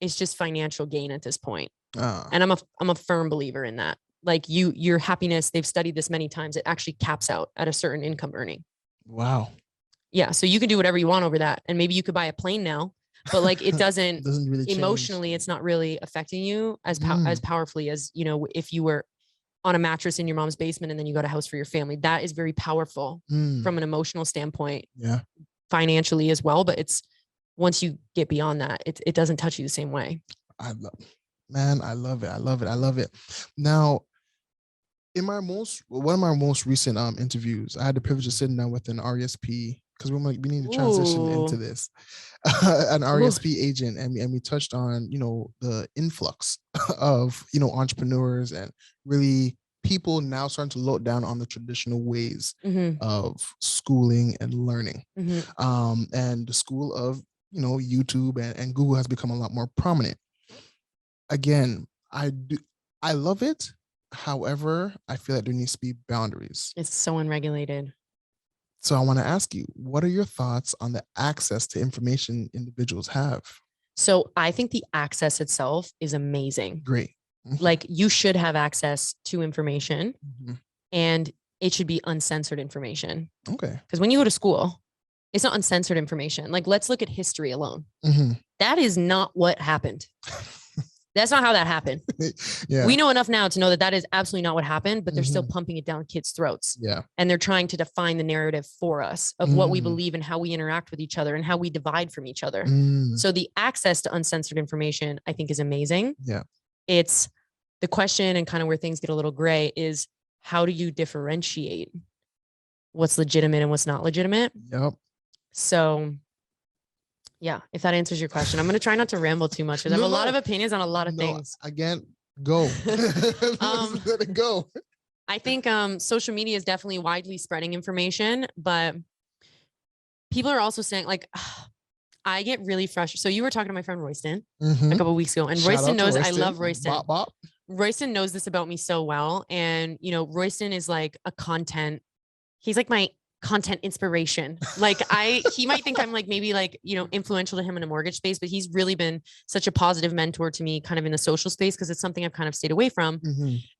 It's just financial gain at this point. And I'm a firm believer in that. Like your happiness, they've studied this many times. It actually caps out at a certain income earning. Wow. Yeah. So you can do whatever you want over that. And maybe you could buy a plane now, but like it doesn't really emotionally, it's not really affecting you as powerfully as, if you were on a mattress in your mom's basement and then you got a house for your family. That is very powerful from an emotional standpoint, financially as well. But it's once you get beyond that, it doesn't touch you the same way. I love it. I love it. Now, in one of my most recent interviews, I had the privilege of sitting down with an RESP, because we need to transition into this, an RESP agent, and we touched on, you know, the influx of, you know, entrepreneurs and really people now starting to look down on the traditional ways of schooling and learning. And the school of, you know, YouTube and Google has become a lot more prominent. Again, I love it. However, I feel like there needs to be boundaries. It's so unregulated. So I want to ask you, what are your thoughts on the access to information individuals have? So I think the access itself is amazing. Great. Like, you should have access to information, and it should be uncensored information. Okay. Because when you go to school, it's not uncensored information. Like, let's look at history alone. That is not what happened. That's not how that happened. We know enough now to know that that is absolutely not what happened, but they're still pumping it down kids' throats. And they're trying to define the narrative for us of what we believe and how we interact with each other and how we divide from each other. So the access to uncensored information, I think, is amazing. It's the question, and kind of where things get a little gray, is how do you differentiate what's legitimate and what's not legitimate? So yeah, if that answers your question. I'm going to try not to ramble too much, because I have a lot of opinions on a lot of things. Again, go. Let it go. I think social media is definitely widely spreading information, but people are also saying, like, I get really frustrated. So you were talking to my friend Royston a couple of weeks ago, and Royston knows I love Royston. Royston knows this about me so well. And, you know, Royston is like he's like my content inspiration. Like, he might think I'm like, maybe like, you know, influential to him in a mortgage space, but he's really been such a positive mentor to me kind of in the social space, because it's something I've kind of stayed away from.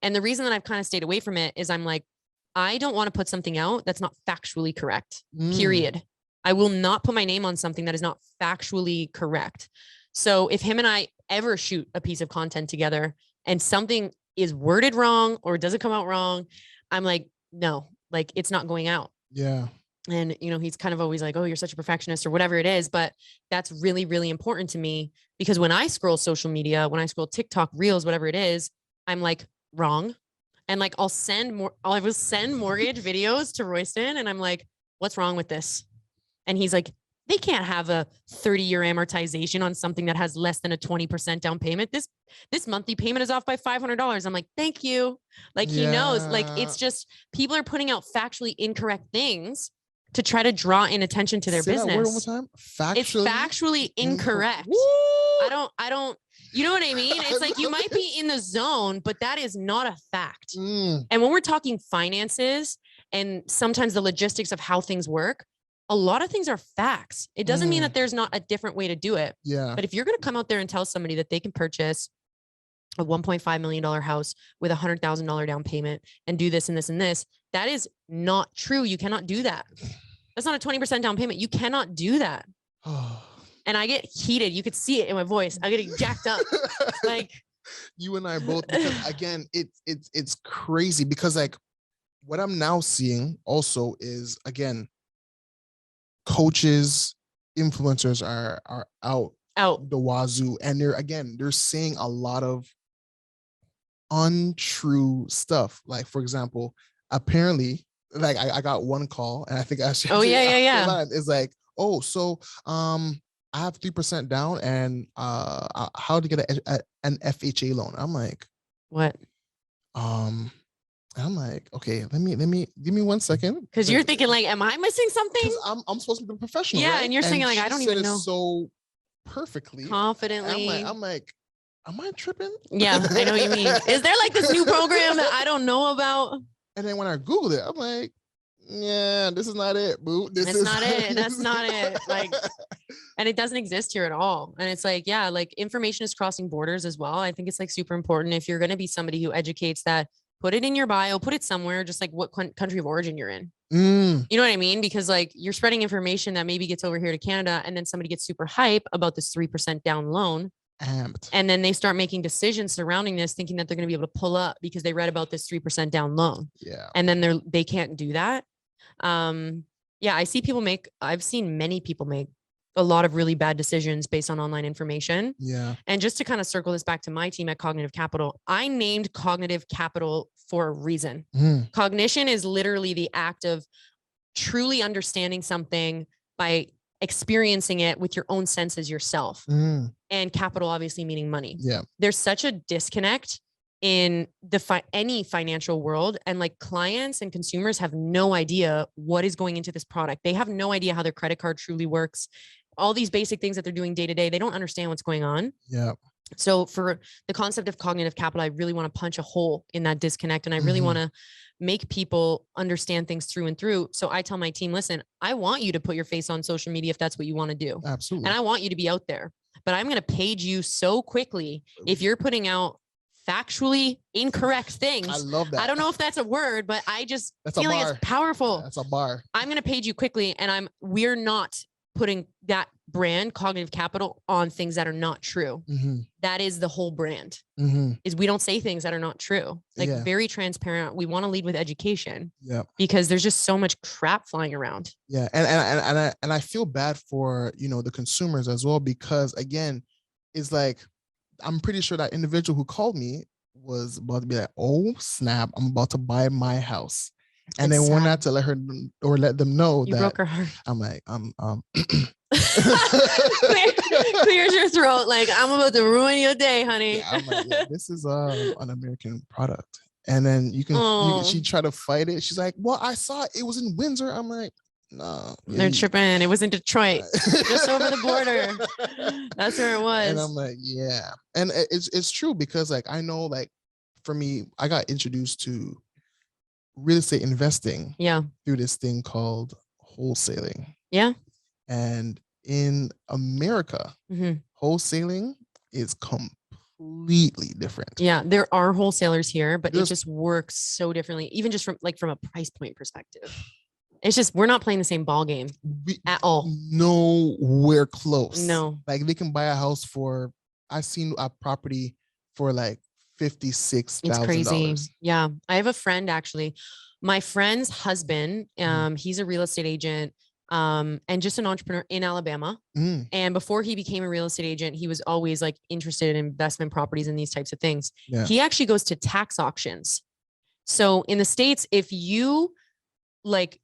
And the reason that I've kind of stayed away from it is I'm like, I don't want to put something out that's not factually correct, period. I will not put my name on something that is not factually correct. So if him and I ever shoot a piece of content together and something is worded wrong or doesn't come out wrong, I'm like, no, like, it's not going out. And, you know, he's kind of always like, oh, you're such a perfectionist or whatever it is. But that's really, really important to me, because when I scroll social media, when I scroll TikTok, Reels, whatever it is, I'm like, wrong. And like, I will send mortgage videos to Royston, and I'm like, what's wrong with this? And he's like, they can't have a 30-year amortization on something that has less than a 20% down payment. This monthly payment is off by $500. I'm like, thank you. Like, he knows, like, it's just, people are putting out factually incorrect things to try to draw in attention to their business. That word one more time. It's factually incorrect. I don't, you know what I mean? It's like, you might be in the zone, but that is not a fact. And when we're talking finances and sometimes the logistics of how things work, a lot of things are facts. It doesn't mean that there's not a different way to do it. But if you're going to come out there and tell somebody that they can purchase a $1.5 million house with $100,000 down payment and do this and this and this, that is not true. You cannot do that. That's not a 20% down payment. You cannot do that. And I get heated. You could see it in my voice. I get jacked up. Like, you and I both, because again, it's crazy, because like what I'm now seeing also is, again, coaches, influencers are out the wazoo, and they're saying a lot of untrue stuff. Like, for example, apparently, like I got one call, and I think I shared it's like, oh, so I have 3% down, and how to get an FHA loan. I'm like, what? I'm like, okay, let me give me 1 second. Because you're thinking like, am I missing something? I'm supposed to be the professional. Yeah, right? And you're saying like, I don't even know. So perfectly, confidently. I'm like, am I tripping? Yeah, I know what you mean. Is there like this new program that I don't know about? And then when I Googled it, I'm like, yeah, this is not it, boo. That's not it. That's not it. Like, and it doesn't exist here at all. And it's like, yeah, like, information is crossing borders as well. I think it's like super important. If you're going to be somebody who educates, that put it in your bio, put it somewhere, just like what country of origin you're in. You know what I mean? Because like, you're spreading information that maybe gets over here to Canada, and then somebody gets super hype about this 3% down loan. Amped. And then they start making decisions surrounding this, thinking that they're going to be able to pull up because they read about this 3% down loan. Yeah. And then they can't do that. Yeah, I've seen many people make a lot of really bad decisions based on online information. Yeah. And just to kind of circle this back to my team at Cognitive Capital, I named Cognitive Capital for a reason. Cognition is literally the act of truly understanding something by experiencing it with your own senses yourself. And capital obviously meaning money. Yeah. There's such a disconnect in any financial world, and like clients and consumers have no idea what is going into this product. They have no idea how their credit card truly works. All these basic things that they're doing day to day, they don't understand what's going on. Yeah. So for the concept of cognitive capital, I really want to punch a hole in that disconnect. And I really want to make people understand things through and through. So I tell my team, listen, I want you to put your face on social media if that's what you want to do. Absolutely. And I want you to be out there, but I'm going to page you so quickly if you're putting out factually incorrect things. I love that. I don't know if that's a word, but I just That's feel a like bar. it's powerful. That's a bar. I'm going to page you quickly, and we're not putting that brand Cognitive Capital on things that are not true. That is the whole brand, is we don't say things that are not true. Like very transparent. We want to lead with education. Yeah. Because there's just so much crap flying around. Yeah. And I feel bad for, the consumers as well, because again, it's like, I'm pretty sure that individual who called me was about to be like, oh snap, I'm about to buy my house. And then when I had to let them know you that broke her heart. I'm like, clears your throat. Like, I'm about to ruin your day, honey. Yeah, I'm like, this is an American product. And then she tried to fight it. She's like, well, I saw it was in Windsor. I'm like, no. They're tripping. It was in Detroit, just over the border. That's where it was. And I'm like, yeah. And it's true, because like, I know, like, for me, I got introduced to real estate investing through this thing called wholesaling. Yeah. And in America, wholesaling is completely different. Yeah, there are wholesalers here, but it just works so differently, even just from a price point perspective. It's just, we're not playing the same ball game at all. Nowhere close. No. Like, they can buy a house I've seen a property for like $56,000. It's crazy. Yeah. I have a friend, actually, my friend's husband, he's a real estate agent, and just an entrepreneur in Alabama. And before he became a real estate agent, he was always like interested in investment properties and these types of things. Yeah. He actually goes to tax auctions. So in the States, if you like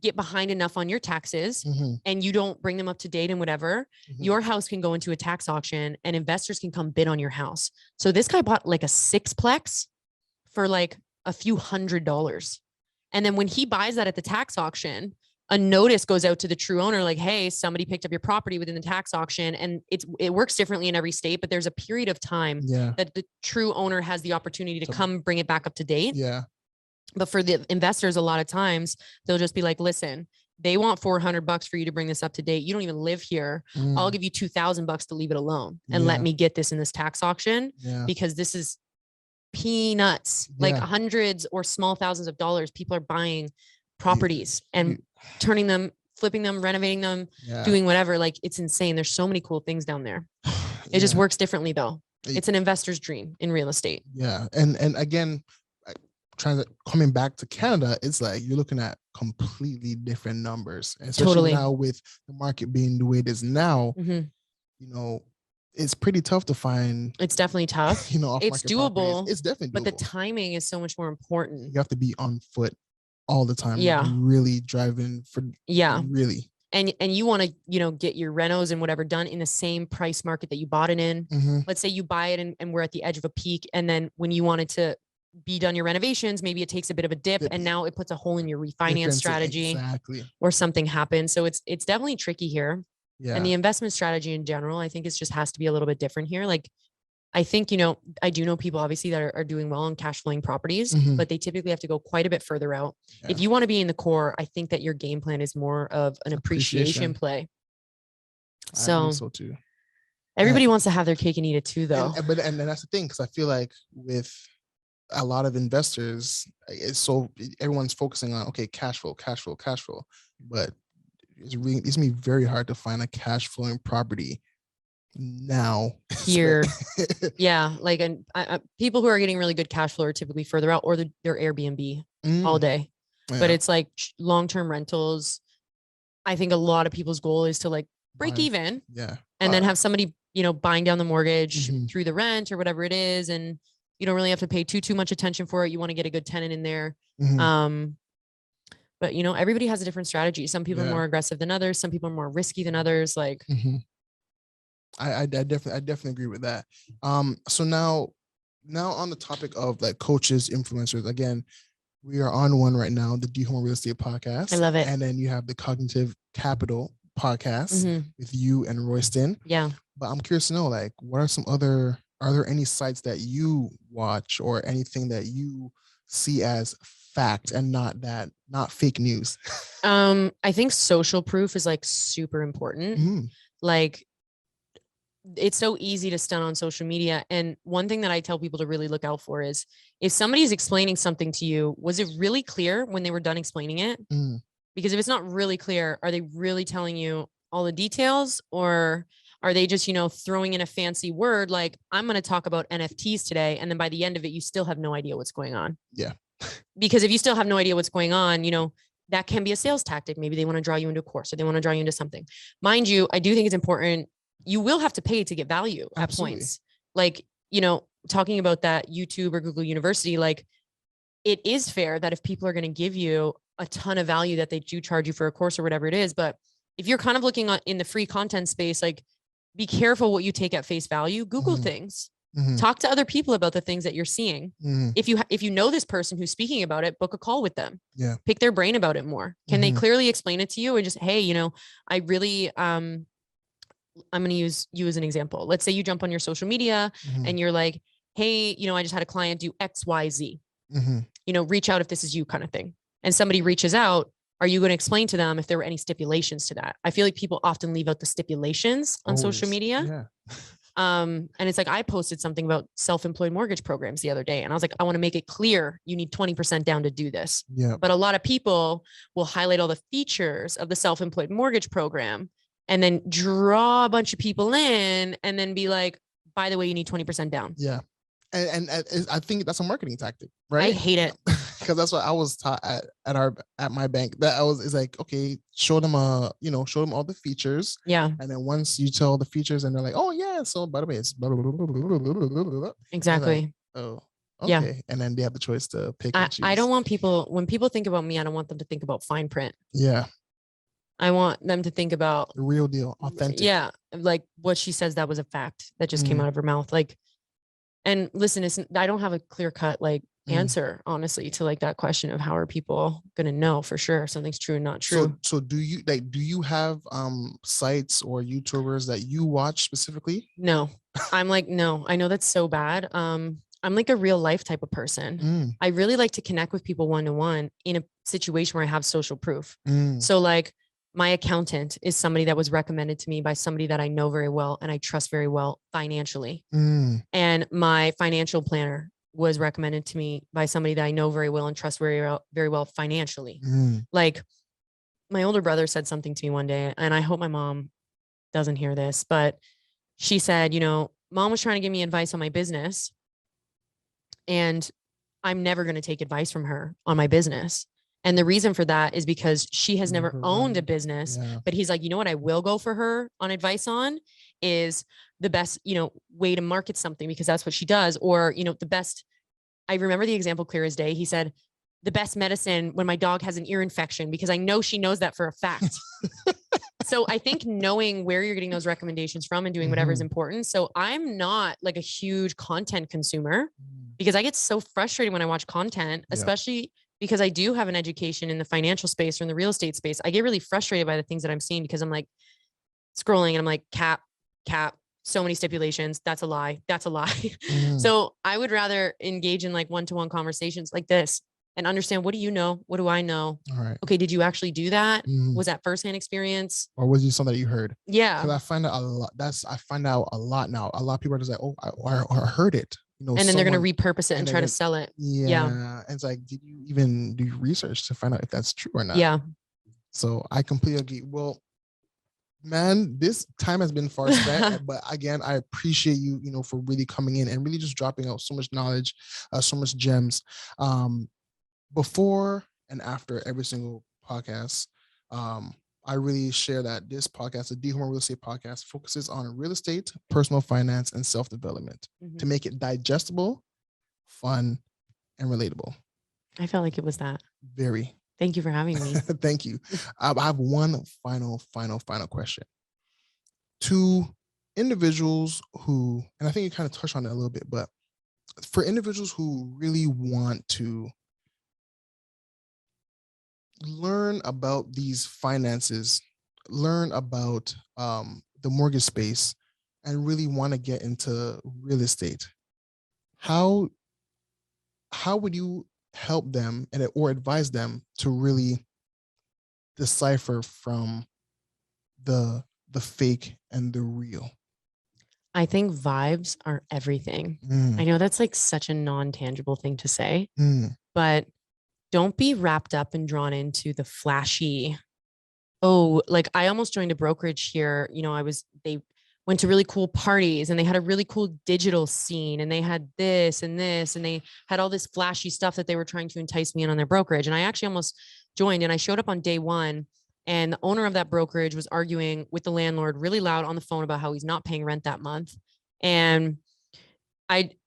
get behind enough on your taxes and you don't bring them up to date and whatever, your house can go into a tax auction and investors can come bid on your house. So this guy bought like a sixplex for like a few $100s. And then when he buys that at the tax auction, a notice goes out to the true owner, like, hey, somebody picked up your property within the tax auction. And it works differently in every state, but there's a period of time that the true owner has the opportunity to come bring it back up to date. Yeah. But for the investors, a lot of times they'll just be like, listen, they want $400 for you to bring this up to date. You don't even live here. I'll give you $2,000 to leave it alone and let me get this in this tax auction because this is peanuts, like hundreds or small thousands of dollars. People are buying properties and turning them, flipping them, renovating them, doing whatever. Like, it's insane. There's so many cool things down there. It just works differently though. It's an investor's dream in real estate. Yeah. And again, coming back to Canada, it's like you're looking at completely different numbers, and especially now with the market being the way it is now. It's pretty tough to find. It's definitely tough. It's doable. Properties. It's definitely doable. But the timing is so much more important. You have to be on foot all the time. Yeah. Really driving for. Yeah. Really. And you want to, get your renos and whatever done in the same price market that you bought it in. Let's say you buy it and we're at the edge of a peak, and then when you wanted to be done your renovations, maybe it takes a bit of a dip and now it puts a hole in your refinance strategy or something happens. So it's definitely tricky here. Yeah. And the investment strategy in general, I think it just has to be a little bit different here. Like, I think, I do know people obviously that are doing well on cash flowing properties, but they typically have to go quite a bit further out. Yeah. If you want to be in the core, I think that your game plan is more of an appreciation play. So, I think so too. Everybody wants to have their cake and eat it too, though. And that's the thing, because I feel like with a lot of investors, everyone's focusing on, okay, cash flow, but it's gonna be very hard to find a cash flowing property now. Here. Yeah. Like, and people who are getting really good cash flow are typically further out, or they're Airbnb all day. But Yeah. it's like long-term rentals. I think a lot of people's goal is to like break even Yeah. and then have somebody, you know, buying down the mortgage Mhm. through the rent or whatever it is. And you don't really have to pay too much attention for it. You want to get a good tenant in there. Mhm. But you know, everybody has a different strategy. Some people are Yeah. more aggressive than others. Some people are more risky than others. Like, Mhm. I definitely agree with that. So now on the topic of like coaches, influencers, again, we are on one right now, the DHomer Real Estate podcast. I love it. And then you have the Cognitive Capital podcast with you and Royston. Yeah. But I'm curious to know, like, what are some other, are there any sites that you watch or anything that you see as fact and not fake news? I think social proof is like super important. Like, it's so easy to stun on social media. And one thing that I tell people to really look out for is if somebody's explaining something to you, was it really clear when they were done explaining it? Because if it's not really clear, are they really telling you all the details, or are they just, you know, throwing in a fancy word like, I'm going to talk about NFTs today, and then by the end of it, you still have no idea what's going on? Yeah. Because if you still have no idea what's going on, you know, that can be a sales tactic. Maybe they want to draw you into a course, or they want to draw you into something. Mind you, I do think it's important. You will have to pay to get value at points. Like, you know, talking about that YouTube or Google University, like, it is fair that if people are going to give you a ton of value, that they do charge you for a course or whatever it is. But if you're kind of looking in the free content space, like, be careful what you take at face value. Google things, talk to other people about the things that you're seeing. If you know this person who's speaking about it, book a call with them. Yeah. Pick their brain about it more. Can they clearly explain it to you? And just, hey, you know, I really, I'm going to use you as an example. Let's say you jump on your social media and you're like, hey, you know, I just had a client do X, Y, Z. You know, reach out if this is you, kind of thing. And somebody reaches out. Are you going to explain to them if there were any stipulations to that? I feel like people often leave out the stipulations on social media. Yeah. And it's like, I posted something about self-employed mortgage programs the other day. And I was like, I want to make it clear you need 20% down to do this. Yeah. But a lot of people will highlight all the features of the self-employed mortgage program and then draw a bunch of people in and then be like, by the way, you need 20% down. Yeah. And I think that's a marketing tactic, right? I hate it. Because that's what I was taught at my bank. That is like, okay, show them all the features. Yeah. And then once you tell the features and they're like, oh yeah, so by the way, it's blah, blah, blah, blah, blah, blah, blah, blah. Exactly. Like, oh, okay. Yeah. And then they have the choice to pick and choose. I don't want people, when people think about me, I don't want them to think about fine print. Yeah. I want them to think about the real deal, authentic. Yeah. Like what she says, that was a fact that just came out of her mouth. Like, and listen, I don't have a clear cut like answer, honestly, to like that question of how are people going to know for sure if something's true and not true. So do you have sites or YouTubers that you watch specifically? No, I'm like, no, I know that's so bad. I'm like a real life type of person. I really like to connect with people one-to-one in a situation where I have social proof. So like, my accountant is somebody that was recommended to me by somebody that I know very well and I trust very well financially. And my financial planner was recommended to me by somebody that I know very well and trust very well financially. Like, my older brother said something to me one day, and I hope my mom doesn't hear this, but she said, you know, Mom was trying to give me advice on my business, and I'm never going to take advice from her on my business. And the reason for that is because she has never owned a business, but he's like, you know what, I will go for her on advice on is the best, you know, way to market something, because that's what she does. Or, you know, the best, I remember the example clear as day. He said, the best medicine when my dog has an ear infection, because I know she knows that for a fact. So I think knowing where you're getting those recommendations from and doing whatever is important. So I'm not like a huge content consumer because I get so frustrated when I watch content, especially because I do have an education in the financial space or in the real estate space. I get really frustrated by the things that I'm seeing because I'm like scrolling and I'm like, cap, so many stipulations. That's a lie. That's a lie. So I would rather engage in like one-to-one conversations like this and understand, what do you know? What do I know? All right. Okay. Did you actually do that? Was that firsthand experience? Or was it something that you heard? Yeah. Because I find out a lot. I find out a lot now. A lot of people are just like, oh, I heard it. You know, and then they're going to repurpose it and try to sell it. Yeah. And it's like, did you even do research to find out if that's true or not? Yeah. So I completely agree. Well, Man, this time has been far spent, but again, I appreciate you, for really coming in and really just dropping out so much knowledge, so much gems. Before and after every single podcast, I really share that this podcast, the DHomer Real Estate Podcast, focuses on real estate, personal finance, and self-development to make it digestible, fun, and relatable. I felt like it was that. Very. Thank you for having me. Thank you. I have one final question. To individuals who, and I think you kind of touched on it a little bit, but for individuals who really want to learn about these finances, learn about the mortgage space, and really want to get into real estate, how would you help them or advise them to really decipher from the fake and the real? I think vibes are everything. I know that's like such a non-tangible thing to say, but don't be wrapped up and drawn into the flashy. Oh, like I almost joined a brokerage here. They went to really cool parties and they had a really cool digital scene and they had this and this and they had all this flashy stuff that they were trying to entice me in on their brokerage. And I actually almost joined, and I showed up on day one, and the owner of that brokerage was arguing with the landlord really loud on the phone about how he's not paying rent that month. And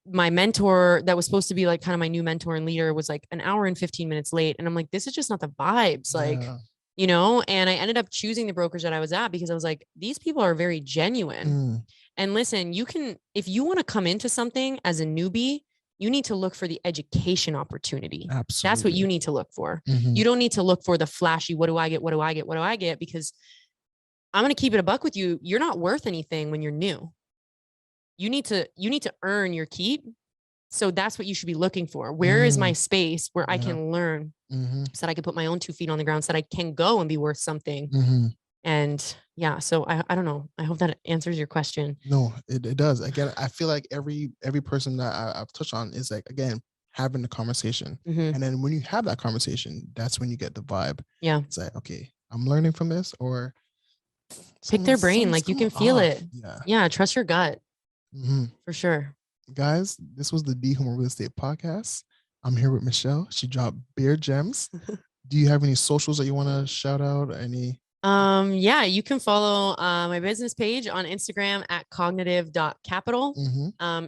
my mentor that was supposed to be like kind of my new mentor and leader was like an hour and 15 minutes late. And I'm like, this is just not the vibes. Like, and I ended up choosing the brokerage that I was at because I was like, these people are very genuine. And listen, if you want to come into something as a newbie, you need to look for the education opportunity. Absolutely. That's what you need to look for. You don't need to look for the flashy, what do I get? What do I get? What do I get? Because I'm going to keep it a buck with you. You're not worth anything when you're new. You need to earn your keep. So that's what you should be looking for. Where is my space where I can learn so that I can put my own 2 feet on the ground so that I can go and be worth something. And yeah, so I don't know. I hope that answers your question. No, it does. Again, I feel like every person that I've touched on is like, again, having the conversation. And then when you have that conversation, that's when you get the vibe. Yeah. It's like, okay, I'm learning from this, or pick their brain. Like you can feel it. Yeah. Trust your gut. For sure. Guys, this was the DHomer Real Estate Podcast. I'm here with Michelle. She dropped bare gems. Do you have any socials that you want to shout out? Any? Yeah, you can follow my business page on Instagram at cognitive.capital.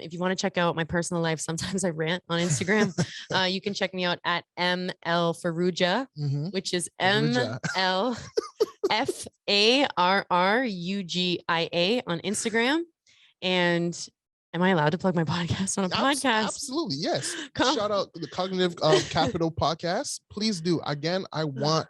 If you want to check out my personal life, sometimes I rant on Instagram. You can check me out at ML Farrugia, which is ML FARRUGIA on Instagram. And am I allowed to plug my podcast on a podcast? Absolutely, yes. Shout out to the Cognitive Capital Podcast. Please do. Again, I want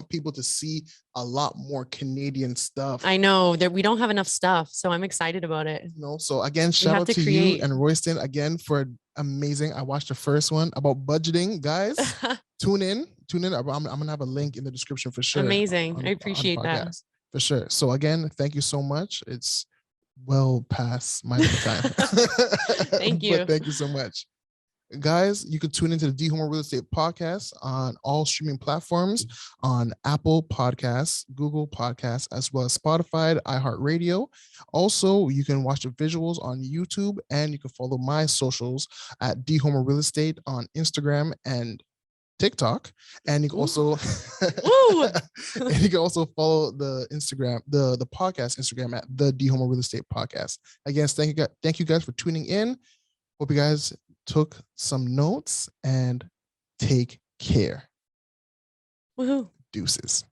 people to see a lot more Canadian stuff. I know that we don't have enough stuff, so I'm excited about it. So again, shout out to you and Royston again for amazing. I watched the first one about budgeting, guys. Tune in. I'm gonna have a link in the description for sure. Amazing. I appreciate that for sure. So again, thank you so much. It's well past my time. Thank you. But thank you so much. Guys, you can tune into the DHomer Real Estate Podcast on all streaming platforms, on Apple Podcasts, Google Podcasts, as well as Spotify, iHeartRadio. Also, you can watch the visuals on YouTube, and you can follow my socials at DHomer Real Estate on Instagram and TikTok. And you can also and you can also follow the Instagram, the podcast Instagram at the DHomer Real Estate Podcast. Again, thank you guys for tuning in. Hope you guys took some notes, and take care. Woohoo. Deuces.